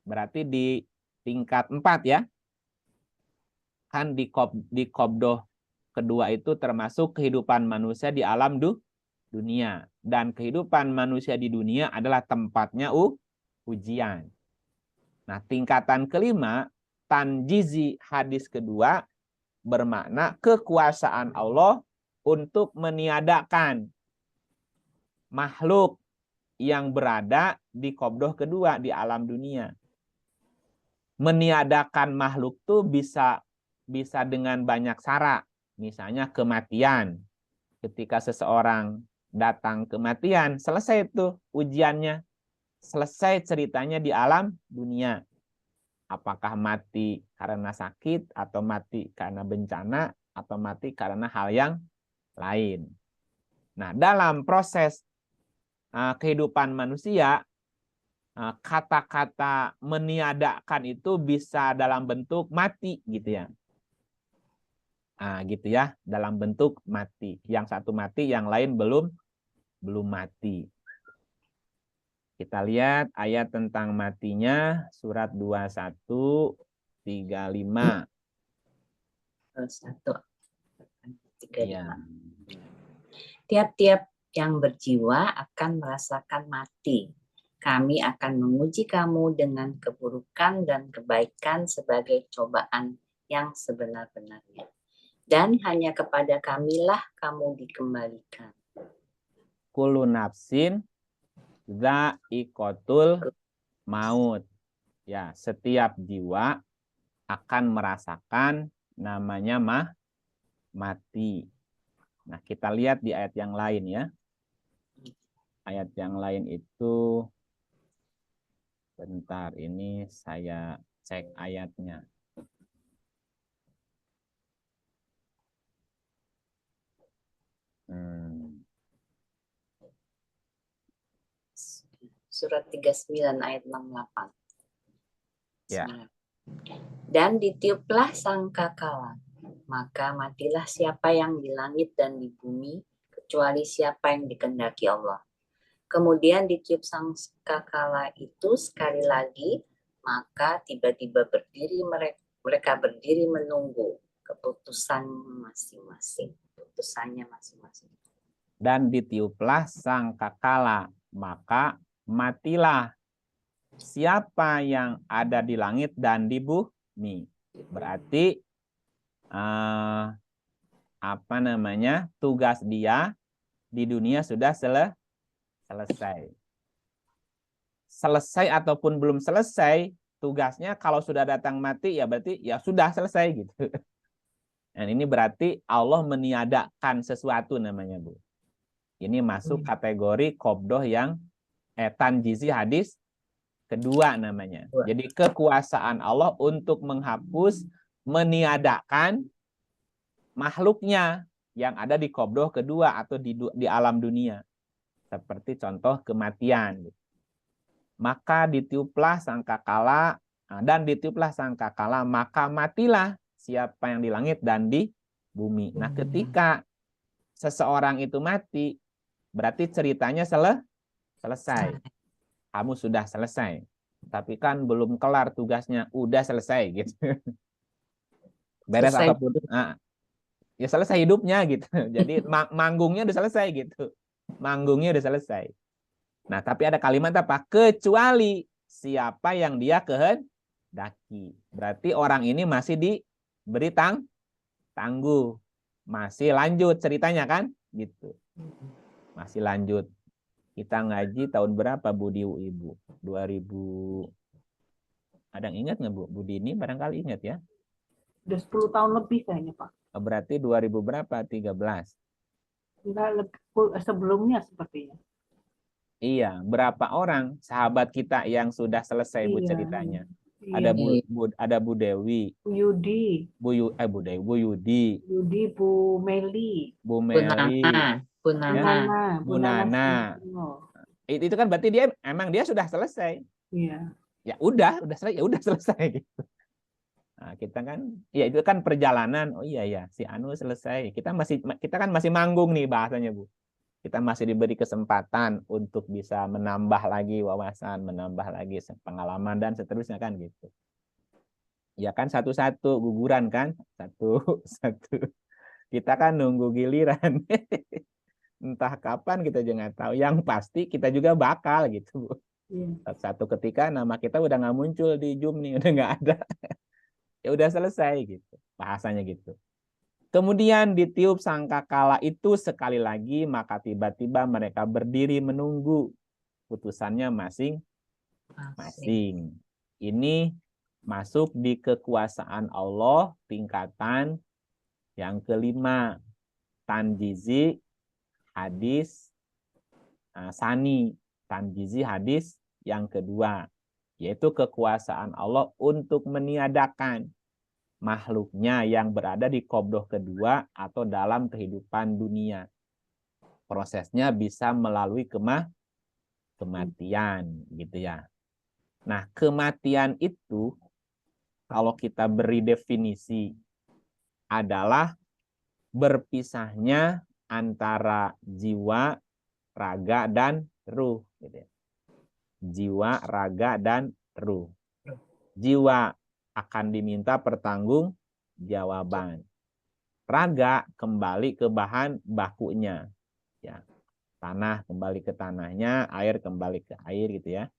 Berarti di tingkat 4 ya. Kan di qobdoh kedua itu termasuk kehidupan manusia di alam dunia. Dan kehidupan manusia di dunia adalah tempatnya ujian. Nah, tingkatan kelima, tanjizi hadis kedua, bermakna kekuasaan Allah untuk meniadakan makhluk yang berada di qobdoh kedua di alam dunia. Meniadakan makhluk tuh bisa dengan banyak cara. Misalnya kematian. Ketika seseorang datang kematian, selesai itu ujiannya. Selesai ceritanya di alam dunia. Apakah mati karena sakit, atau mati karena bencana, atau mati karena hal yang lain. Nah, dalam proses kehidupan manusia, kata-kata meniadakan itu bisa dalam bentuk mati gitu ya. Gitu ya, dalam bentuk mati. Yang satu mati, yang lain belum mati. Kita lihat ayat tentang matinya surat 21:35. 21:35. Ya. Tiap-tiap yang berjiwa akan merasakan mati. Kami akan menguji kamu dengan keburukan dan kebaikan sebagai cobaan yang sebenar-benarnya. Dan hanya kepada kamilah kamu dikembalikan. Kullu nafsin dha'iqatul maut. Ya, setiap jiwa akan merasakan namanya mati. Nah, kita lihat di ayat yang lain ya. Ayat yang lain itu, bentar, ini saya cek ayatnya. Surat 39 ayat 68. Ya. Dan ditiuplah sangkakala, maka matilah siapa yang di langit dan di bumi, kecuali siapa yang dikehendaki Allah. Kemudian ditiup sangkakala itu sekali lagi, maka tiba-tiba mereka berdiri menunggu keputusan masing-masing. Dan ditiuplah sangkakala, maka matilah siapa yang ada di langit dan di bumi. Berarti tugas dia di dunia sudah selesai. Selesai ataupun belum selesai, tugasnya kalau sudah datang mati ya berarti ya sudah selesai gitu. Dan ini berarti Allah meniadakan sesuatu namanya, Bu. Ini masuk kategori qabdoh yang tanjizi hadis kedua namanya. Jadi kekuasaan Allah untuk menghapus, meniadakan makhluknya yang ada di qabdoh kedua atau di alam dunia. Seperti contoh kematian. Maka ditiuplah sangkakala, dan ditiuplah sangkakala, maka matilah siapa yang di langit dan di bumi. Nah, ketika seseorang itu mati, berarti ceritanya selesai. Kamu sudah selesai. Tapi kan belum kelar tugasnya, udah selesai gitu. Beres Selesai. ataupun ya selesai hidupnya gitu. Jadi manggungnya udah selesai gitu. Manggungnya udah selesai. Nah, tapi ada kalimat apa? Kecuali siapa yang dia kehendaki. Berarti orang ini masih diberi tangguh. Masih lanjut ceritanya kan? Gitu. Masih lanjut. Kita ngaji tahun berapa, Bu Ibu? 2000. Ada yang ingat nggak, Bu? Bu Dini barangkali ingat ya? Udah 10 tahun lebih kayaknya, Pak. Berarti 2000 berapa? 13. Enggak, sebelumnya sepertinya. Iya, berapa orang sahabat kita yang sudah selesai, Bu, ceritanya? Iya. Ada Bu Dewi, Bu Yudi, Bu Yudi, Bu Meli, Bu Meli, Bu Nana. Itu kan berarti dia sudah selesai. Iya. Ya udah selesai gitu. Nah, kita kan, ya itu kan perjalanan. Oh iya si Anu selesai. Kita kan masih manggung nih bahasanya, Bu. Kita masih diberi kesempatan untuk bisa menambah lagi wawasan, menambah lagi pengalaman dan seterusnya kan gitu. Ya kan satu-satu guguran kan, satu. Kita kan nunggu giliran. Entah kapan kita juga nggak tahu. Yang pasti kita juga bakal gitu, Bu. Satu ketika nama kita udah nggak muncul di Zoom nih, udah nggak ada. Ya udah selesai gitu, bahasanya gitu. Kemudian ditiup sangkakala itu sekali lagi, maka tiba-tiba mereka berdiri menunggu putusannya masing-masing. Ini masuk di kekuasaan Allah tingkatan yang kelima, tanjizi hadis sani, tanjizi hadis yang kedua, yaitu kekuasaan Allah untuk meniadakan makhluknya yang berada di qabdoh kedua atau dalam kehidupan dunia. Prosesnya bisa melalui kematian gitu ya. Nah, kematian itu kalau kita beri definisi adalah berpisahnya antara jiwa, raga, dan ruh. Gitu ya. Jiwa, raga, dan ruh. Jiwa akan diminta pertanggungjawaban. Raga kembali ke bahan bakunya. Ya. Tanah kembali ke tanahnya, air kembali ke air gitu ya.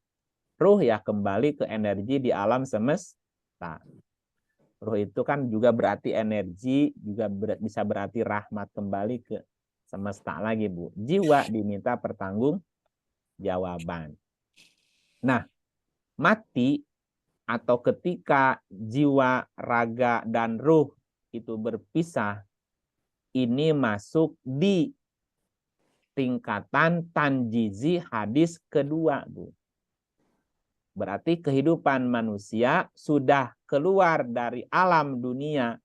Ruh ya kembali ke energi di alam semesta. Ruh itu kan juga berarti energi, juga bisa berarti rahmat kembali ke semesta lagi, Bu. Jiwa diminta pertanggungjawaban. Nah, mati atau ketika jiwa, raga, dan ruh itu berpisah, ini masuk di tingkatan tanjizi hadis kedua, Bu. Berarti kehidupan manusia sudah keluar dari alam dunia,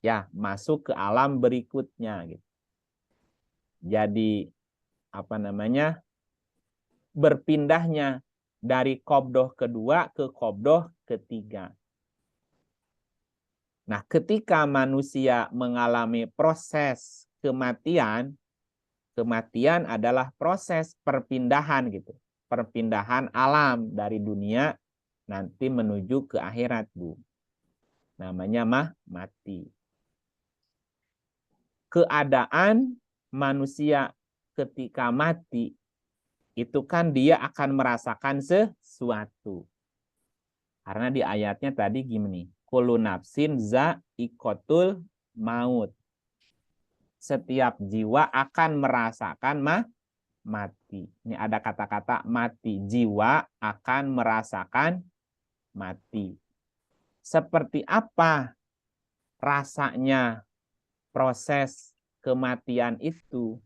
ya masuk ke alam berikutnya. Gitu. Jadi apa namanya? Berpindahnya dari qabdoh kedua ke qabdoh ketiga. Nah, ketika manusia mengalami proses kematian, kematian adalah proses perpindahan gitu. Perpindahan alam dari dunia nanti menuju ke akhirat, Bu. Namanya mati. Keadaan manusia ketika mati itu kan dia akan merasakan sesuatu. Karena di ayatnya tadi gini, kullu nafsin za'iqatul maut. Setiap jiwa akan merasakan mati. Ini ada kata-kata mati. Jiwa akan merasakan mati. Seperti apa rasanya proses kematian itu?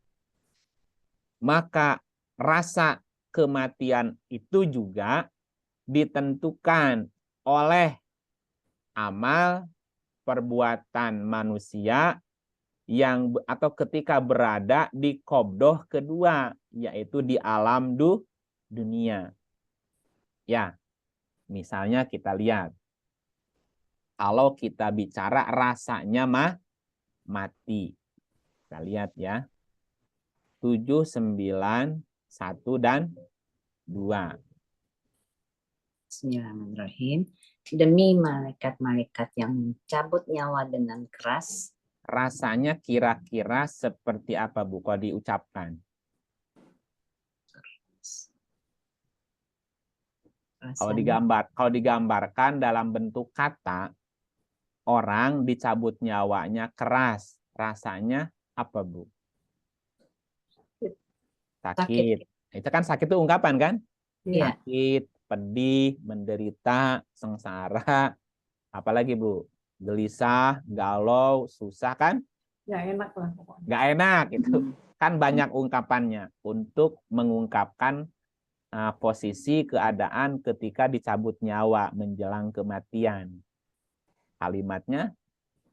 Maka rasa kematian itu juga ditentukan oleh amal perbuatan manusia yang atau ketika berada di qabdoh kedua, yaitu di alam dunia. Ya, misalnya kita lihat, kalau kita bicara rasanya mati, kita lihat ya, 7, 9, 1, dan 2. Bismillahirrahmanirrahim. Demi malaikat-malaikat yang mencabut nyawa dengan keras. Rasanya kira-kira seperti apa, Bu, kalau diucapkan? Kalau digambarkan dalam bentuk kata, orang dicabut nyawanya keras. Rasanya apa, Bu? Sakit. Itu kan sakit itu ungkapan kan? Iya. Sakit, pedih, menderita, sengsara. Apalagi, Bu? Gelisah, galau, susah kan? Nggak enak lah pokoknya. Nggak enak itu. Kan banyak ungkapannya untuk mengungkapkan posisi keadaan ketika dicabut nyawa menjelang kematian. Kalimatnya,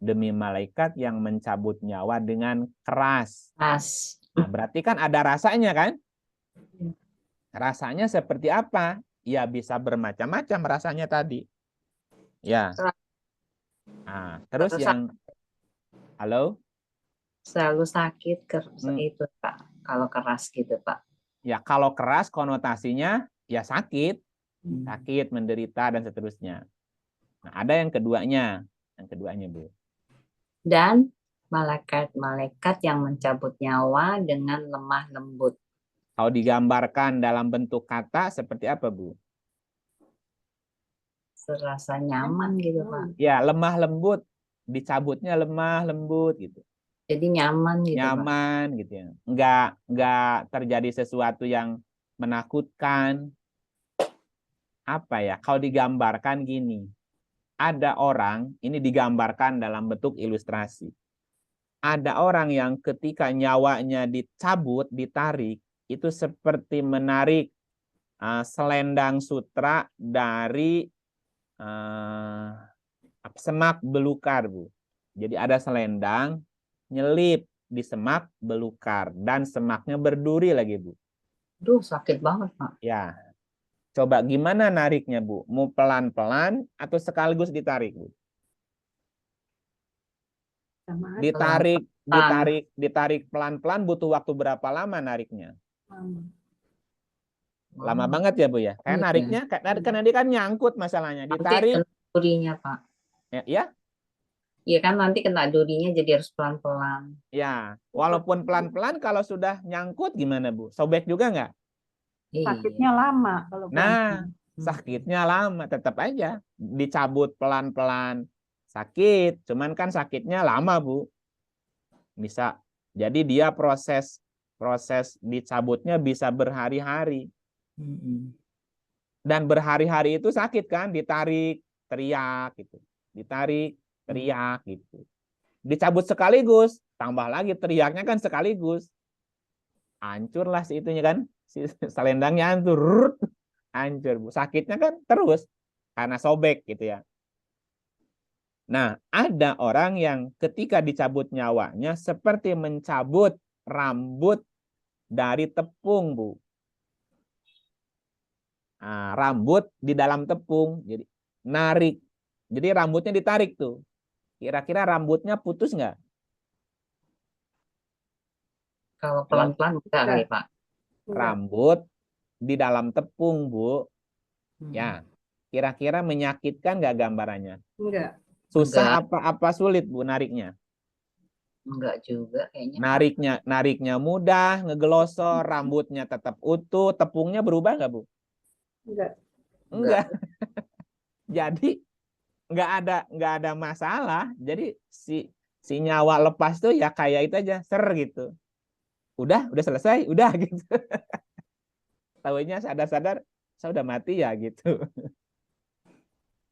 demi malaikat yang mencabut nyawa dengan keras. Nah, berarti kan ada rasanya kan? Rasanya seperti apa? Ya bisa bermacam-macam rasanya tadi. Ya. Nah, terus yang halo? Selalu sakit itu, Pak. Kalau keras gitu, Pak. Ya, kalau keras konotasinya ya sakit. Sakit, menderita, dan seterusnya. Nah, ada yang keduanya. Yang keduanya, Bu. Dan malaikat-malaikat yang mencabut nyawa dengan lemah lembut. Kalau digambarkan dalam bentuk kata seperti apa, Bu? Serasa nyaman gitu, Pak. Ya, lemah lembut. Dicabutnya lemah lembut gitu. Jadi nyaman gitu, nyaman Pak. Gitu ya. Enggak terjadi sesuatu yang menakutkan. Apa ya? Kalau digambarkan gini. Ada orang, ini digambarkan dalam bentuk ilustrasi. Ada orang yang ketika nyawanya dicabut, ditarik, itu seperti menarik selendang sutra dari semak belukar, Bu. Jadi ada selendang nyelip di semak belukar dan semaknya berduri lagi, Bu. Duh, sakit banget, Pak. Ya, coba gimana nariknya, Bu? Mau pelan-pelan atau sekaligus ditarik, Bu? Sama aja. Ditarik pelan-pelan butuh waktu berapa lama nariknya? Lama banget ya, Bu ya. Kayak Iya. nariknya karena dia kan nyangkut masalahnya. Nanti Ditarik kena durinya, Pak. ya, Iya kan nanti kena durinya jadi harus pelan-pelan. ya. Walaupun pelan-pelan kalau sudah nyangkut gimana, Bu? Sobek juga nggak? Sakitnya Iya. lama kalau Nah, pelan-pelan. sakitnya lama tetap aja dicabut pelan-pelan sakit, cuman kan sakitnya lama, Bu. Bisa jadi dia proses dicabutnya bisa berhari-hari. Dan berhari-hari itu sakit kan, ditarik, teriak gitu. Ditarik, teriak gitu. Dicabut sekaligus, tambah lagi teriaknya kan sekaligus. Hancurlah si itunya kan, si selendangnya hancur. Hancur, Bu. Sakitnya kan terus karena sobek gitu ya. Nah, ada orang yang ketika dicabut nyawanya seperti mencabut rambut dari tepung, Bu. Nah, rambut di dalam tepung, jadi narik. Jadi rambutnya ditarik tuh. Kira-kira rambutnya putus nggak? Kalau Kalau pelan-pelan enggak kali, Pak. rambut di dalam tepung, Bu, ya, kira-kira menyakitkan nggak gambarannya? Enggak. Susah Enggak. apa sulit, Bu, nariknya? Enggak juga kayaknya, Pak. Nariknya mudah, ngegelosor, rambutnya tetap utuh, tepungnya berubah nggak, Bu? Enggak. Enggak. Jadi nggak ada masalah. Jadi si nyawa lepas tuh ya kayak itu aja, ser gitu. Udah selesai, udah gitu. Tahunya sadar-sadar saya udah mati ya gitu.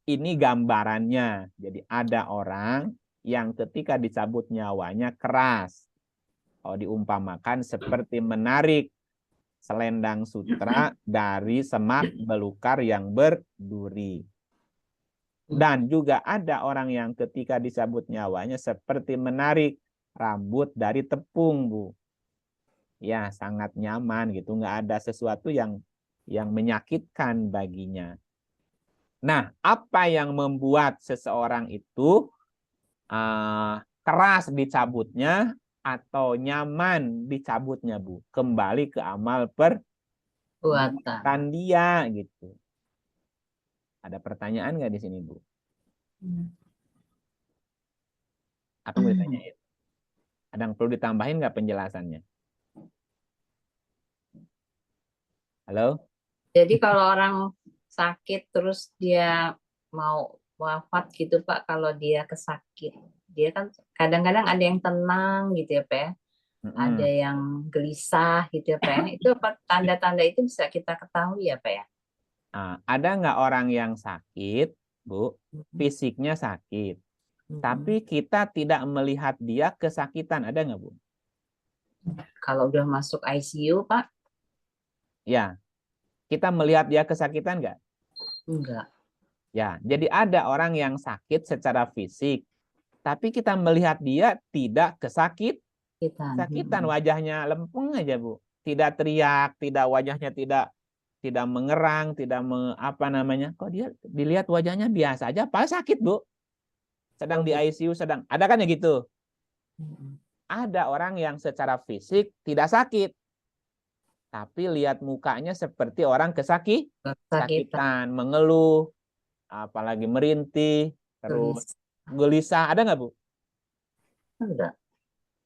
Ini gambarannya. Jadi ada orang yang ketika dicabut nyawanya keras. Oh, diumpamakan seperti menarik selendang sutra dari semak belukar yang berduri. Dan juga ada orang yang ketika dicabut nyawanya seperti menarik rambut dari tepung, Bu. Ya, sangat nyaman gitu, nggak ada sesuatu yang menyakitkan baginya. Nah, apa yang membuat seseorang itu keras dicabutnya atau nyaman dicabutnya, Bu? Kembali ke amal perbuatan dia gitu. Ada pertanyaan nggak di sini, Bu? Apa mau ditanyain? Ada yang perlu ditambahin nggak penjelasannya? Halo? Jadi kalau orang sakit terus dia mau wafat gitu, Pak, kalau dia kesakit, dia kan kadang-kadang ada yang tenang gitu ya, Pak ya. Ada yang gelisah gitu ya, Pak ya. Itu apa tanda-tanda itu bisa kita ketahui ya, Pak ya? Nah, ada nggak orang yang sakit, Bu, fisiknya sakit, tapi kita tidak melihat dia kesakitan, ada nggak, Bu? Kalau udah masuk ICU, Pak? Ya, kita melihat dia kesakitan nggak? Enggak. Ya, jadi ada orang yang sakit secara fisik, tapi kita melihat dia tidak kesakitan, wajahnya lempeng aja, Bu. Tidak teriak, tidak wajahnya tidak mengerang, tidak apa namanya? Kok dia dilihat wajahnya biasa aja, padahal sakit, Bu. Sedang di ICU, ada kan ya gitu? Ada orang yang secara fisik tidak sakit, tapi lihat mukanya seperti orang kesakitan, mengeluh, apalagi merintih, terus gelisah. Ada nggak, Bu? Enggak.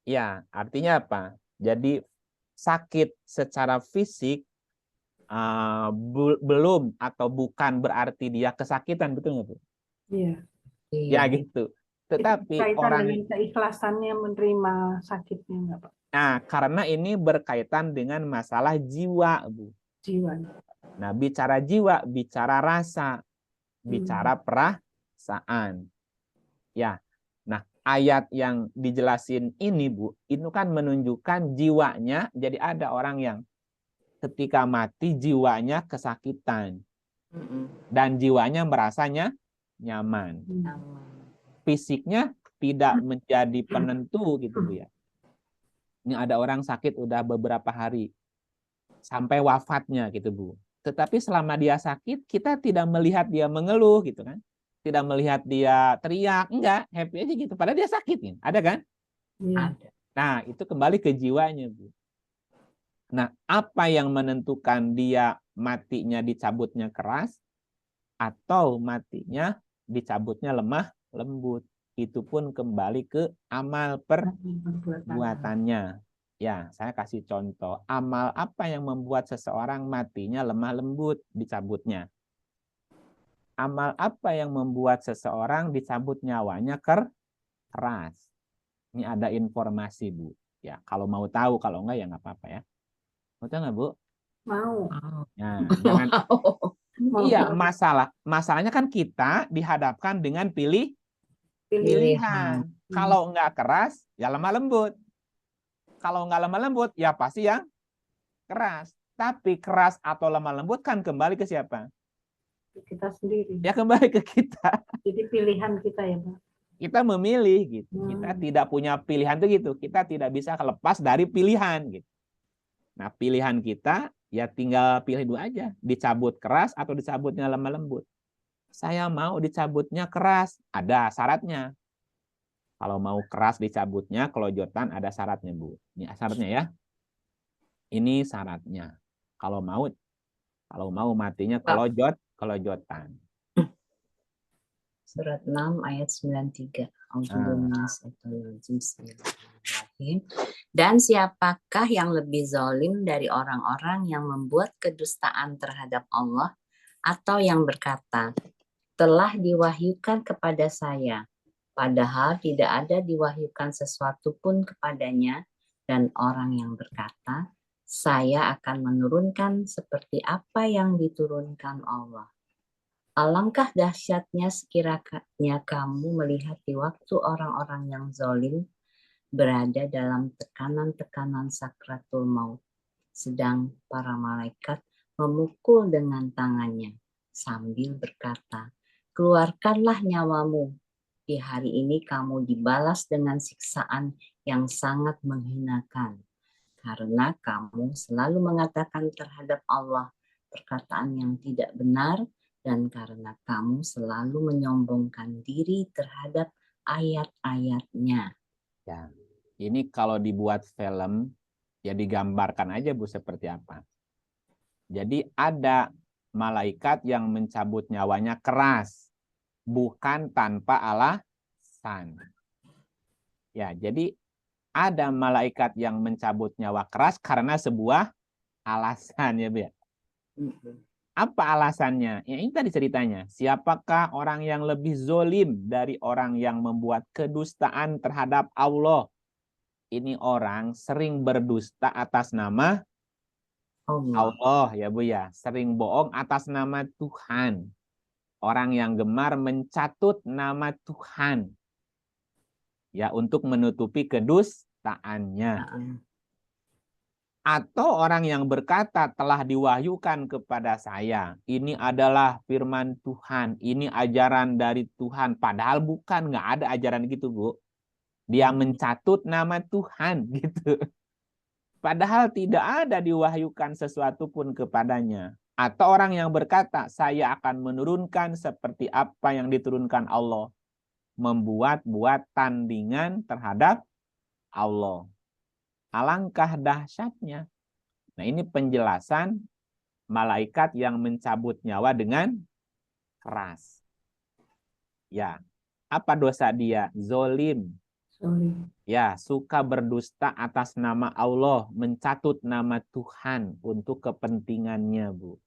Ya, artinya apa? Jadi sakit secara fisik belum atau bukan berarti dia kesakitan, betul nggak, Bu? Iya. Ya gitu. Tetapi kaitan orang dengan keikhlasannya menerima sakitnya enggak, Pak? Nah, karena ini berkaitan dengan masalah jiwa, Bu. Jiwa. Nah, bicara jiwa, bicara rasa, bicara perasaan. Ya. Nah, ayat yang dijelasin ini, Bu, itu kan menunjukkan jiwanya. Jadi ada orang yang ketika mati jiwanya kesakitan. Dan jiwanya merasanya nyaman. Fisiknya tidak menjadi penentu gitu, Bu ya. Ini ada orang sakit udah beberapa hari. sampai wafatnya gitu Bu. Tetapi selama dia sakit, kita tidak melihat dia mengeluh gitu kan. Tidak melihat dia teriak, enggak, happy aja gitu. Padahal dia sakit nih. Ada kan? Iya. Ada. Nah, itu kembali ke jiwanya, Bu. Nah, apa yang menentukan dia matinya dicabutnya keras atau matinya dicabutnya lemah lembut? Itu pun kembali ke amal perbuatannya. Ya, saya kasih contoh. Amal apa yang membuat seseorang matinya lemah lembut dicabutnya? Amal apa yang membuat seseorang dicabut nyawanya keras? Ini ada informasi, Bu. Ya, kalau mau tahu, kalau enggak ya nggak apa-apa ya. Mau tahu nggak, Bu? Mau. Nah, jangan. Iya, masalahnya kan kita dihadapkan dengan Pilihan. pilihan. Kalau nggak keras, ya lemah lembut. Kalau nggak lemah lembut, ya pasti yang keras. Tapi keras atau lemah lembut kan kembali ke siapa? Kita sendiri. Ya kembali ke kita. Jadi pilihan kita ya Pak. Kita memilih gitu. Kita tidak punya pilihan tuh gitu. Kita tidak bisa lepas dari pilihan gitu. Nah, pilihan kita ya tinggal pilih dua aja, dicabut keras atau dicabutnya lemah lembut. Saya mau dicabutnya keras, ada syaratnya. Kalau mau keras dicabutnya, kelojotan ada syaratnya, Bu. Ini syaratnya ya. Ini syaratnya. Kalau mau matinya kelojotan. Surat 6 ayat 93. Dan siapakah yang lebih zalim dari orang-orang yang membuat kedustaan terhadap Allah atau yang berkata, telah diwahyukan kepada saya, padahal tidak ada diwahyukan sesuatu pun kepadanya, dan orang yang berkata, saya akan menurunkan seperti apa yang diturunkan Allah. Alangkah dahsyatnya sekiranya kamu melihat di waktu orang-orang yang zalim berada dalam tekanan-tekanan sakratul maut, sedang para malaikat memukul dengan tangannya sambil berkata, keluarkanlah nyawamu. Di hari ini kamu dibalas dengan siksaan yang sangat menghinakan, karena kamu selalu mengatakan terhadap Allah perkataan yang tidak benar, dan karena kamu selalu menyombongkan diri terhadap ayat-ayatnya. Ya, ini kalau dibuat film, ya digambarkan aja Bu seperti apa. Jadi ada malaikat yang mencabut nyawanya keras, bukan tanpa alasan. Ya, jadi ada malaikat yang mencabut nyawa keras karena sebuah alasan ya, Bu. Apa alasannya? Ya ini tadi ceritanya. Siapakah orang yang lebih zolim dari orang yang membuat kedustaan terhadap Allah? Ini orang sering berdusta atas nama Allah ya Bu ya. Sering bohong atas nama Tuhan. Orang yang gemar mencatut nama Tuhan. Ya untuk menutupi kedustaannya. Atau orang yang berkata telah diwahyukan kepada saya. Ini adalah firman Tuhan. Ini ajaran dari Tuhan. Padahal bukan. Nggak ada ajaran gitu, Bu. Dia mencatut nama Tuhan gitu. Padahal tidak ada diwahyukan sesuatu pun kepadanya. Atau orang yang berkata, saya akan menurunkan seperti apa yang diturunkan Allah. Membuat-buat tandingan terhadap Allah. Alangkah dahsyatnya. Nah, ini penjelasan malaikat yang mencabut nyawa dengan keras. Ya, apa dosa dia? Zolim. Ya, suka berdusta atas nama Allah, mencatut nama Tuhan untuk kepentingannya, Bu.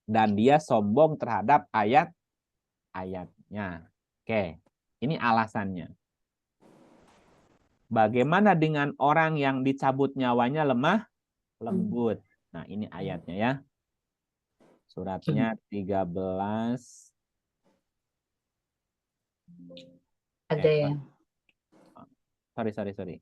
Dan dia sombong terhadap ayat-ayatnya. Oke, ini alasannya. Bagaimana dengan orang yang dicabut nyawanya lemah lembut? Nah, ini ayatnya ya. Suratnya 13. Ada ya. Sorry.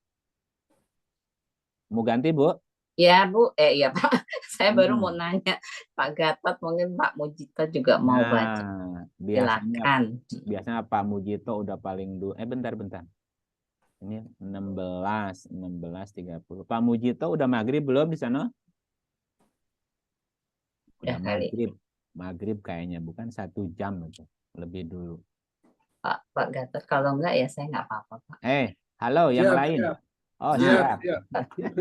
Mau ganti, Bu? Ya, Bu. Iya, Pak. Saya baru mau nanya. Pak Gatot, mungkin Pak Mujito juga mau baca. Biasanya Pak Mujito udah paling dulu. Bentar. Ini 16, 30. Pak Mujito udah maghrib belum di sana? Udah kali. Maghrib kayaknya, bukan 1 jam itu, lebih dulu. Pak Gatot, kalau enggak ya saya nggak apa-apa, Pak. Halo yang Siap, lain. siap. Oh, Siap, siap. siap.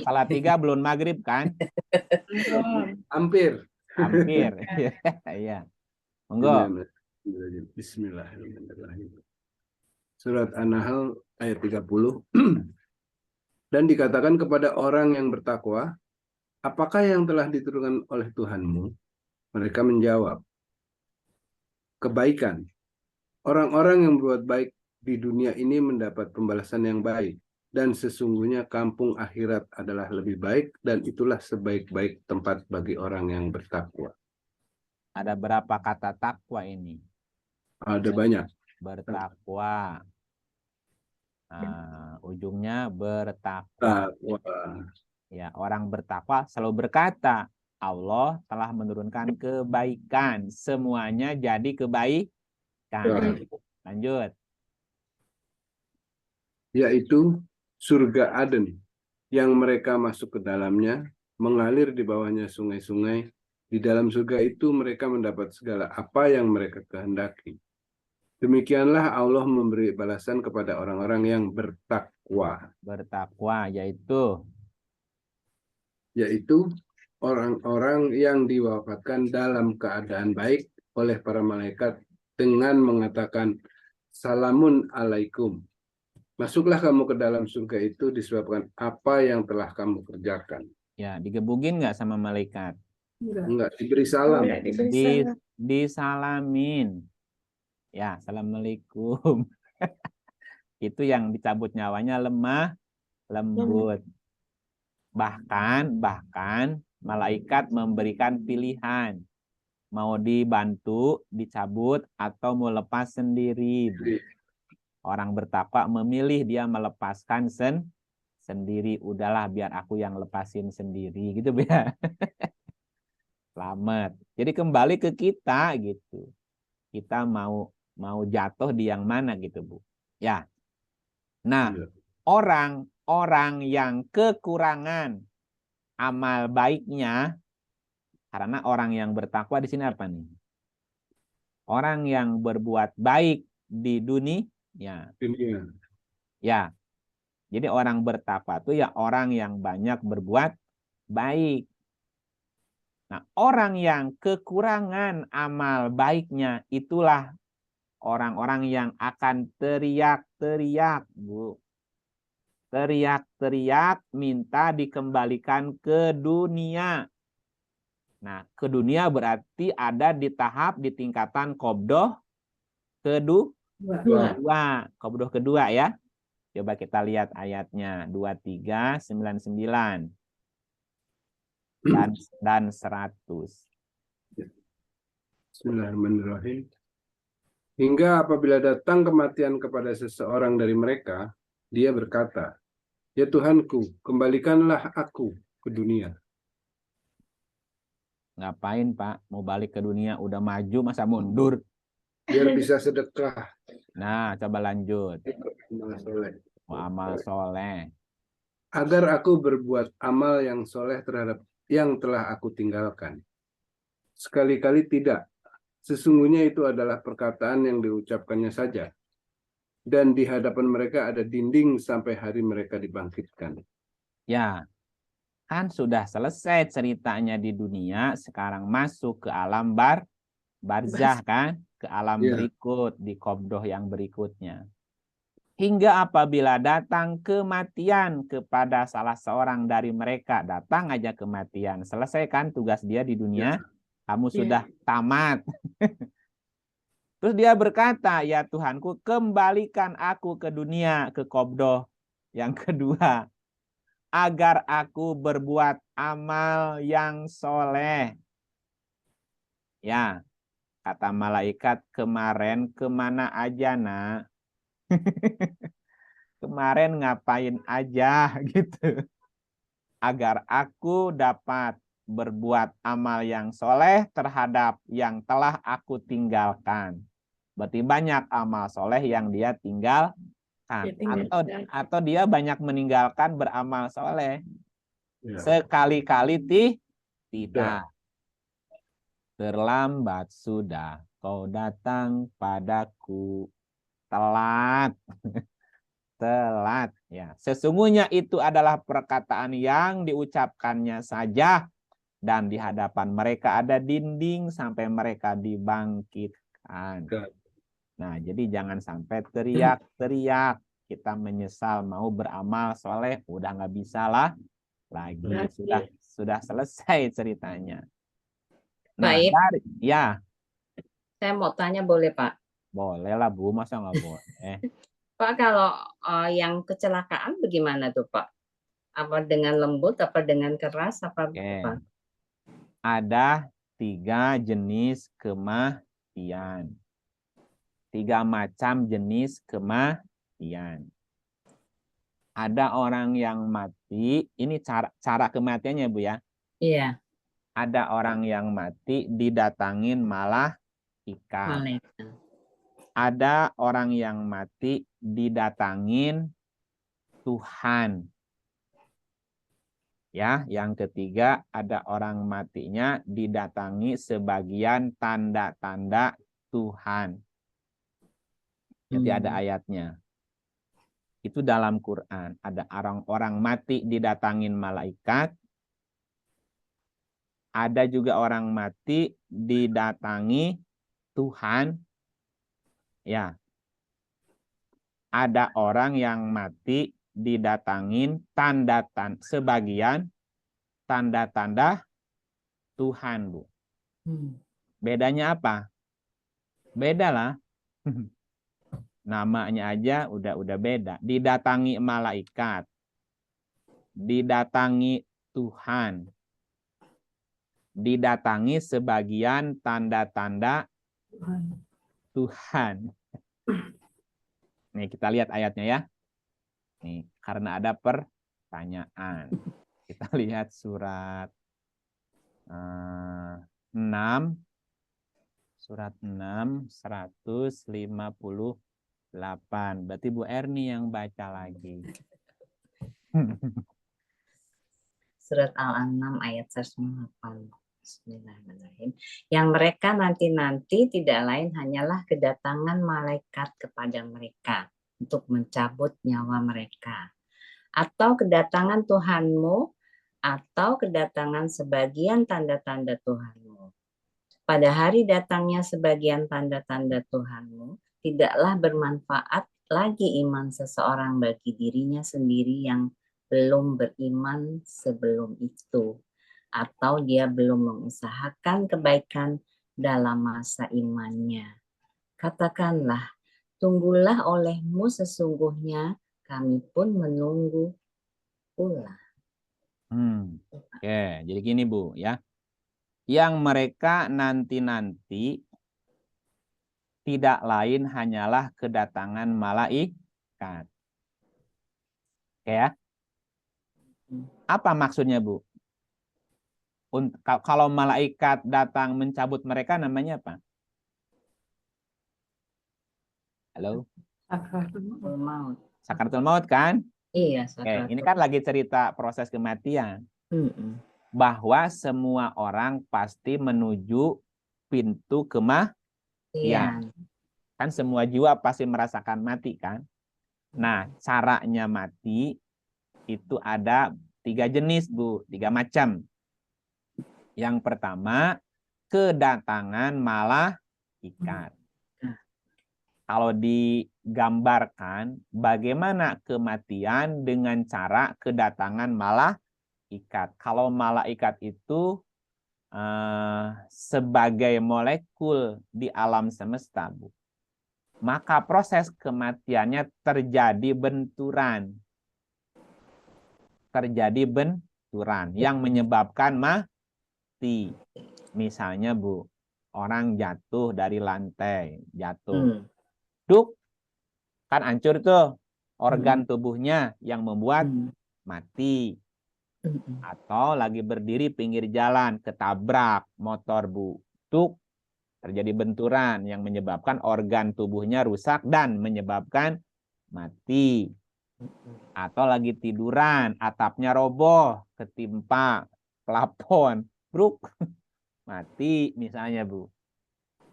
Salah 3 belum maghrib kan? Hampir. Hampir. Iya. Monggo. Bismillahirrahmanirrahim. Surat An-Nahl ayat 30. Dan dikatakan kepada orang yang bertakwa, apakah yang telah diturunkan oleh Tuhanmu? Mereka menjawab, kebaikan. Orang-orang yang berbuat baik di dunia ini mendapat pembalasan yang baik. Dan sesungguhnya kampung akhirat adalah lebih baik, dan itulah sebaik-baik tempat bagi orang yang bertakwa. Ada berapa kata takwa ini? Ada banyak. Bertakwa. Ujungnya bertakwa. Ya, orang bertakwa selalu berkata, Allah telah menurunkan kebaikan. Semuanya jadi kebaikan. Lanjut. Yaitu surga Aden, yang mereka masuk ke dalamnya, mengalir di bawahnya sungai-sungai. Di dalam surga itu mereka mendapat segala apa yang mereka kehendaki. Demikianlah Allah memberi balasan kepada orang-orang yang bertakwa. Bertakwa yaitu orang-orang yang diwafatkan dalam keadaan baik oleh para malaikat dengan mengatakan salamun alaikum. Masuklah kamu ke dalam surga itu disebabkan apa yang telah kamu kerjakan. Ya, digebugin nggak sama malaikat? Enggak, diberi salam. Disalamin. Ya, assalamualaikum. Itu yang dicabut nyawanya lemah, lembut. Bahkan malaikat memberikan pilihan. Mau dibantu, dicabut, atau mau lepas sendiri. Orang bertakwa memilih dia melepaskan sendiri. Udahlah biar aku yang lepasin sendiri. Gitu ya. Selamat. Jadi kembali ke kita gitu. Kita mau jatuh di yang mana gitu, Bu. Ya. Nah, orang yang kekurangan amal baiknya, karena orang yang bertakwa di sini apa nih? Orang yang berbuat baik di dunia. Ya. Jadi orang bertakwa itu ya orang yang banyak berbuat baik. Nah, orang yang kekurangan amal baiknya itulah orang-orang yang akan teriak-teriak, Bu. Teriak-teriak minta dikembalikan ke dunia. Nah, ke dunia berarti ada di tahap di tingkatan qobdoh kedua. Qobdoh kedua ya. Coba kita lihat ayatnya 2399 dan 100. Bismillahirrahmanirrahim. Hingga apabila datang kematian kepada seseorang dari mereka, dia berkata, ya Tuhanku, kembalikanlah aku ke dunia. Ngapain Pak? Mau balik ke dunia udah maju masa mundur? Biar bisa sedekah. Nah, coba lanjut. Amal soleh. Agar aku berbuat amal yang soleh terhadap yang telah aku tinggalkan. Sekali-kali tidak. Sesungguhnya itu adalah perkataan yang diucapkannya saja. Dan di hadapan mereka ada dinding sampai hari mereka dibangkitkan. Ya, kan sudah selesai ceritanya di dunia, sekarang masuk ke alam barzah kan, ke alam berikut, di qobdoh yang berikutnya. Hingga apabila datang kematian kepada salah seorang dari mereka, datang aja kematian, selesaikan tugas dia di dunia, kamu sudah tamat. Terus dia berkata, ya Tuhanku, kembalikan aku ke dunia, ke qobdoh yang kedua, agar aku berbuat amal yang soleh. Ya, kata malaikat, kemarin kemana aja nak? Kemarin ngapain aja gitu. Agar aku dapat berbuat amal yang soleh terhadap yang telah aku tinggalkan. Berarti banyak amal soleh yang dia tinggalkan. Atau dia banyak meninggalkan beramal soleh. Sekali-kali Tidak. Terlambat sudah kau datang padaku. Telat. Telat. Ya. Sesungguhnya itu adalah perkataan yang diucapkannya saja. Dan di hadapan mereka ada dinding sampai mereka dibangkitkan. Nah, jadi jangan sampai teriak-teriak. Kita menyesal mau beramal soleh, udah nggak bisa lah lagi. Sudah selesai ceritanya. Nah, Baik, ya saya mau tanya boleh Pak? boleh lah Bu, masa nggak boleh? Pak, kalau yang kecelakaan bagaimana tuh Pak? Apa dengan lembut, apa dengan keras, apa Oke. apa? Ada 3 jenis kematian. 3 macam jenis kematian. Ada orang yang mati, ini cara kematiannya Bu ya. Iya, Ada orang yang mati didatangin malaikat. malaikat. Ada orang yang mati didatangin Tuhan. Ya, yang ketiga ada orang matinya didatangi sebagian tanda-tanda Tuhan. Nanti ada ayatnya. Itu dalam Quran. Ada orang-orang mati didatangin malaikat. Ada juga orang mati didatangi Tuhan. Ya. Ada orang yang mati didatangin tanda-tanda sebagian tanda-tanda Tuhan, Bu. Bedanya apa? Beda lah. Namanya aja udah beda. Didatangi malaikat. Didatangi Tuhan. Didatangi sebagian tanda-tanda Tuhan. Nih kita lihat ayatnya ya. Nih, karena ada pertanyaan. Kita lihat surat 6. Surat 6, 158. Berarti Bu Erni yang baca lagi. Surat Al-An'am ayat 108. Bismillahirrahmanirrahim. Yang mereka nanti-nanti tidak lain hanyalah kedatangan malaikat kepada mereka untuk mencabut nyawa mereka. Atau kedatangan Tuhanmu, atau kedatangan sebagian tanda-tanda Tuhanmu. Pada hari datangnya sebagian tanda-tanda Tuhanmu, tidaklah bermanfaat lagi iman seseorang bagi dirinya sendiri yang belum beriman sebelum itu, atau dia belum mengusahakan kebaikan dalam masa imannya. Katakanlah, tunggulah olehmu sesungguhnya, kami pun menunggu pula. Oke, jadi gini Bu ya. Yang mereka nanti-nanti tidak lain hanyalah kedatangan malaikat. Oke ya. Apa maksudnya Bu? Kalau malaikat datang mencabut mereka namanya apa? Halo? Sakaratul maut. Sakaratul maut kan? Iya, Oke, ini kan lagi cerita proses kematian. Bahwa semua orang pasti menuju pintu kematian. Kan semua jiwa pasti merasakan mati kan? Nah, caranya mati itu ada 3 jenis Bu, 3 macam. Yang pertama, kedatangan malaikat. Kalau digambarkan bagaimana kematian dengan cara kedatangan malaikat. Kalau malaikat itu sebagai molekul di alam semesta, Bu. Maka proses kematiannya terjadi benturan. Terjadi benturan yang menyebabkan mati. Misalnya Bu, orang jatuh dari lantai, jatuh. Duk, kan hancur tuh organ tubuhnya yang membuat mati. Atau lagi berdiri pinggir jalan, ketabrak motor Bu. Duk, terjadi benturan yang menyebabkan organ tubuhnya rusak dan menyebabkan mati. Atau lagi tiduran, atapnya roboh, ketimpa plafon, bruk, mati misalnya Bu.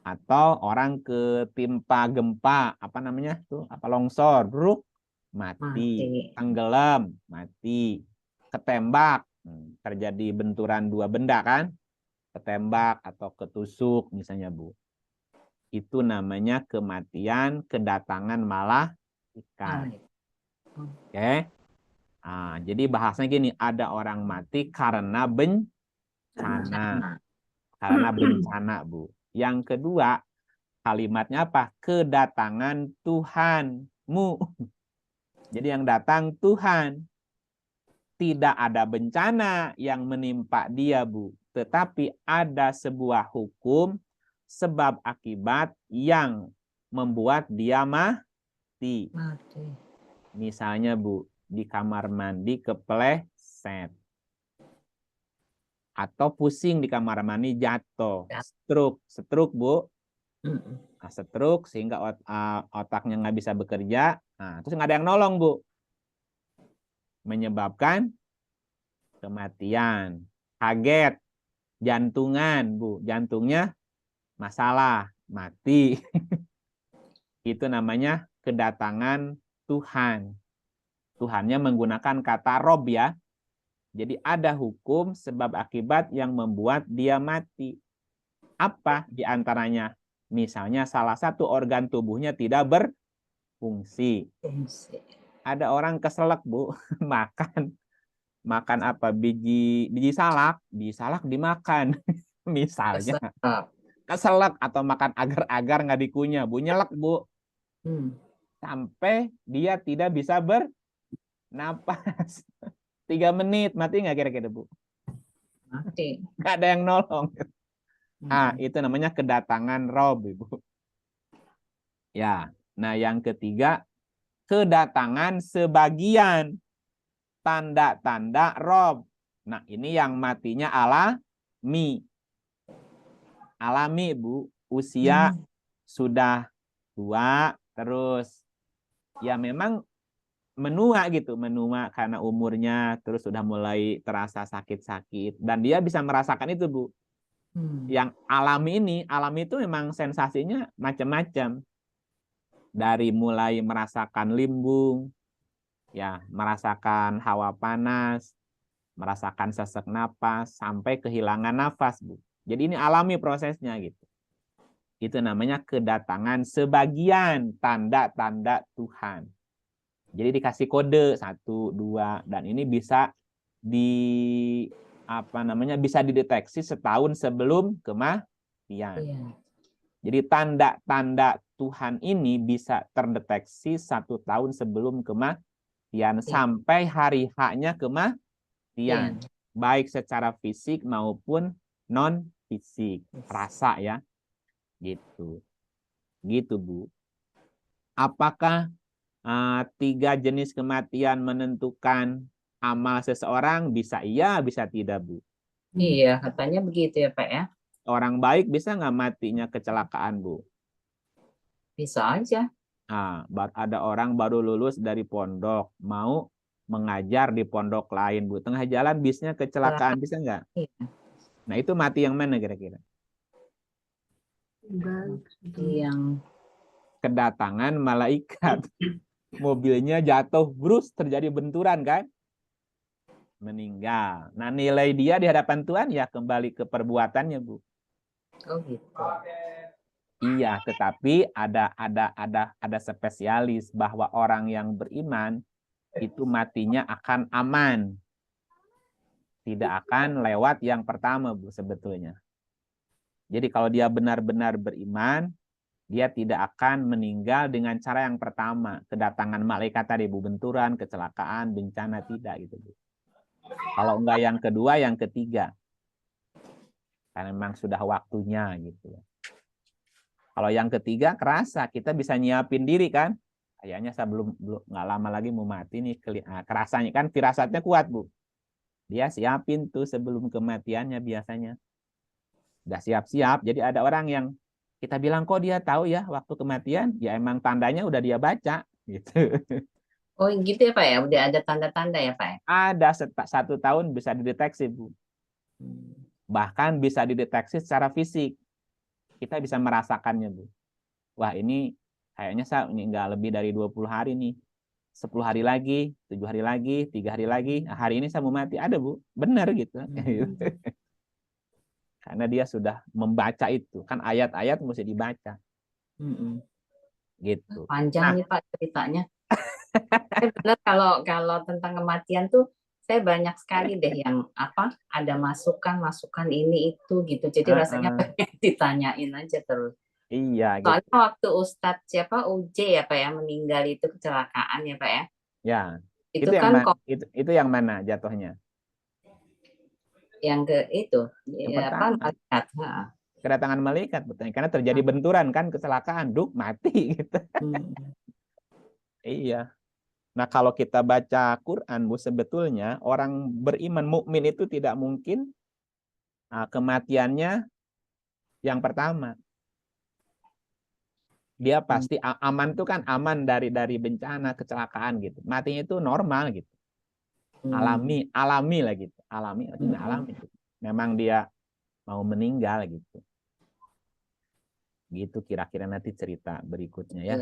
Atau orang ketimpa gempa, apa namanya tuh, apa longsor, bruk, mati. Tenggelam, mati. Ketembak, terjadi benturan dua benda kan, ketembak atau ketusuk misalnya Bu. Itu namanya kematian kedatangan malaikat. Oke. Nah, jadi bahasanya gini, ada orang mati karena bencana. Karena bencana, Bu. Yang kedua, kalimatnya apa? Kedatangan Tuhanmu. Jadi yang datang Tuhan. Tidak ada bencana yang menimpa dia, Bu. Tetapi ada sebuah hukum sebab akibat yang membuat dia mati. Misalnya, Bu, di kamar mandi kepleset. Atau pusing di kamar mandi jatuh. Stroke, Bu. Nah, stroke sehingga otaknya nggak bisa bekerja. Nah, terus nggak ada yang nolong, Bu. Menyebabkan kematian. Kaget. Jantungan, Bu. Jantungnya masalah. Mati. Itu namanya kedatangan Tuhan. Tuhannya menggunakan kata Rob ya. Jadi ada hukum sebab akibat yang membuat dia mati. Apa diantaranya? Misalnya salah satu organ tubuhnya tidak berfungsi. Ada orang keselak, Bu, makan apa? Biji salak dimakan. Misalnya. Keselak atau makan agar-agar nggak dikunyah, Bu, nyelek, Bu. Sampai dia tidak bisa bernapas. 3 menit, mati nggak kira-kira, Bu? Mati. Nggak ada yang nolong. Itu namanya kedatangan Rob, Ibu. Ya, nah yang ketiga, kedatangan sebagian tanda-tanda Rob. Nah, ini yang matinya alami. Alami, Bu. Usia sudah tua, terus ya memang menua gitu, menua karena umurnya, terus sudah mulai terasa sakit-sakit, dan dia bisa merasakan itu, Bu. Yang alami itu memang sensasinya macam-macam, dari mulai merasakan limbung, ya, merasakan hawa panas, merasakan sesak napas, sampai kehilangan nafas, Bu. Jadi ini alami prosesnya gitu. Itu namanya kedatangan sebagian tanda-tanda Tuhan. Jadi dikasih kode 1, 2, dan ini bisa bisa dideteksi setahun sebelum kematian. Jadi tanda-tanda Tuhan ini bisa terdeteksi 1 tahun sebelum kematian sampai hari H-nya kematian, baik secara fisik maupun non fisik, rasa ya, gitu, Bu. Apakah 3 jenis kematian menentukan amal seseorang? Bisa iya, bisa tidak, Bu. Iya, katanya begitu ya, Pak ya. Orang baik bisa nggak matinya kecelakaan, Bu? Bisa aja. Ada orang baru lulus dari pondok, mau mengajar di pondok lain, Bu. Tengah jalan bisnya kecelakaan, bisa nggak? Iya. Nah, itu mati yang mana kira-kira? Yang kedatangan malaikat. Mobilnya jatuh, brus, terjadi benturan kan? Meninggal. Nah, nilai dia di hadapan Tuhan ya kembali ke perbuatannya, Bu. Oh gitu. Iya, tetapi ada spesialis bahwa orang yang beriman itu matinya akan aman. Tidak akan lewat yang pertama, Bu, sebetulnya. Jadi kalau dia benar-benar beriman, dia tidak akan meninggal dengan cara yang pertama. Kedatangan malaikat tadi, Bu, benturan, kecelakaan, bencana, tidak gitu, Bu. Kalau enggak yang kedua, yang ketiga. Karena memang sudah waktunya gitu. Kalau yang ketiga kerasa, kita bisa nyiapin diri kan. Kayaknya saya belum nggak lama lagi mau mati nih. Kerasanya kan firasatnya kuat, Bu. Dia siapin tuh sebelum kematiannya biasanya. Udah siap-siap. Jadi ada orang yang kita bilang, kok dia tahu ya waktu kematian? Ya emang tandanya udah dia baca gitu. Oh gitu ya, Pak ya. Udah ada tanda-tanda ya, Pak ya. Ada 1 tahun bisa dideteksi, Bu. Bahkan bisa dideteksi secara fisik. Kita bisa merasakannya, Bu. Wah, ini kayaknya saya ini nggak lebih dari 20 hari nih. 10 hari lagi, 7 hari lagi, 3 hari lagi. Nah, hari ini saya mau mati. Ada, Bu. Benar gitu. Karena dia sudah membaca itu. Kan ayat-ayat mesti dibaca. Gitu. Panjang nih Pak ceritanya. Saya benar kalau tentang kematian tuh saya banyak sekali deh yang ada masukan ini itu gitu. Jadi rasanya pengen ditanyain aja terus. Iya. Soalnya Gitu. waktu Ustadz siapa UJ ya Pak ya meninggal itu kecelakaan ya Pak ya. Ya. Itu yang kan itu yang mana jatuhnya? Yang ke itu Yang pertama. malaikat. Kedatangan malaikat, betul. Karena terjadi benturan kan, kecelakaan, mati gitu. Iya. Nah, kalau kita baca Quran, Bu, sebetulnya orang beriman mukmin itu tidak mungkin kematiannya yang pertama. Dia pasti aman tuh kan aman dari bencana, kecelakaan gitu. Matinya itu normal gitu. Alami lah gitu. Alami gitu. Memang dia mau meninggal gitu. Gitu kira-kira nanti cerita berikutnya ya.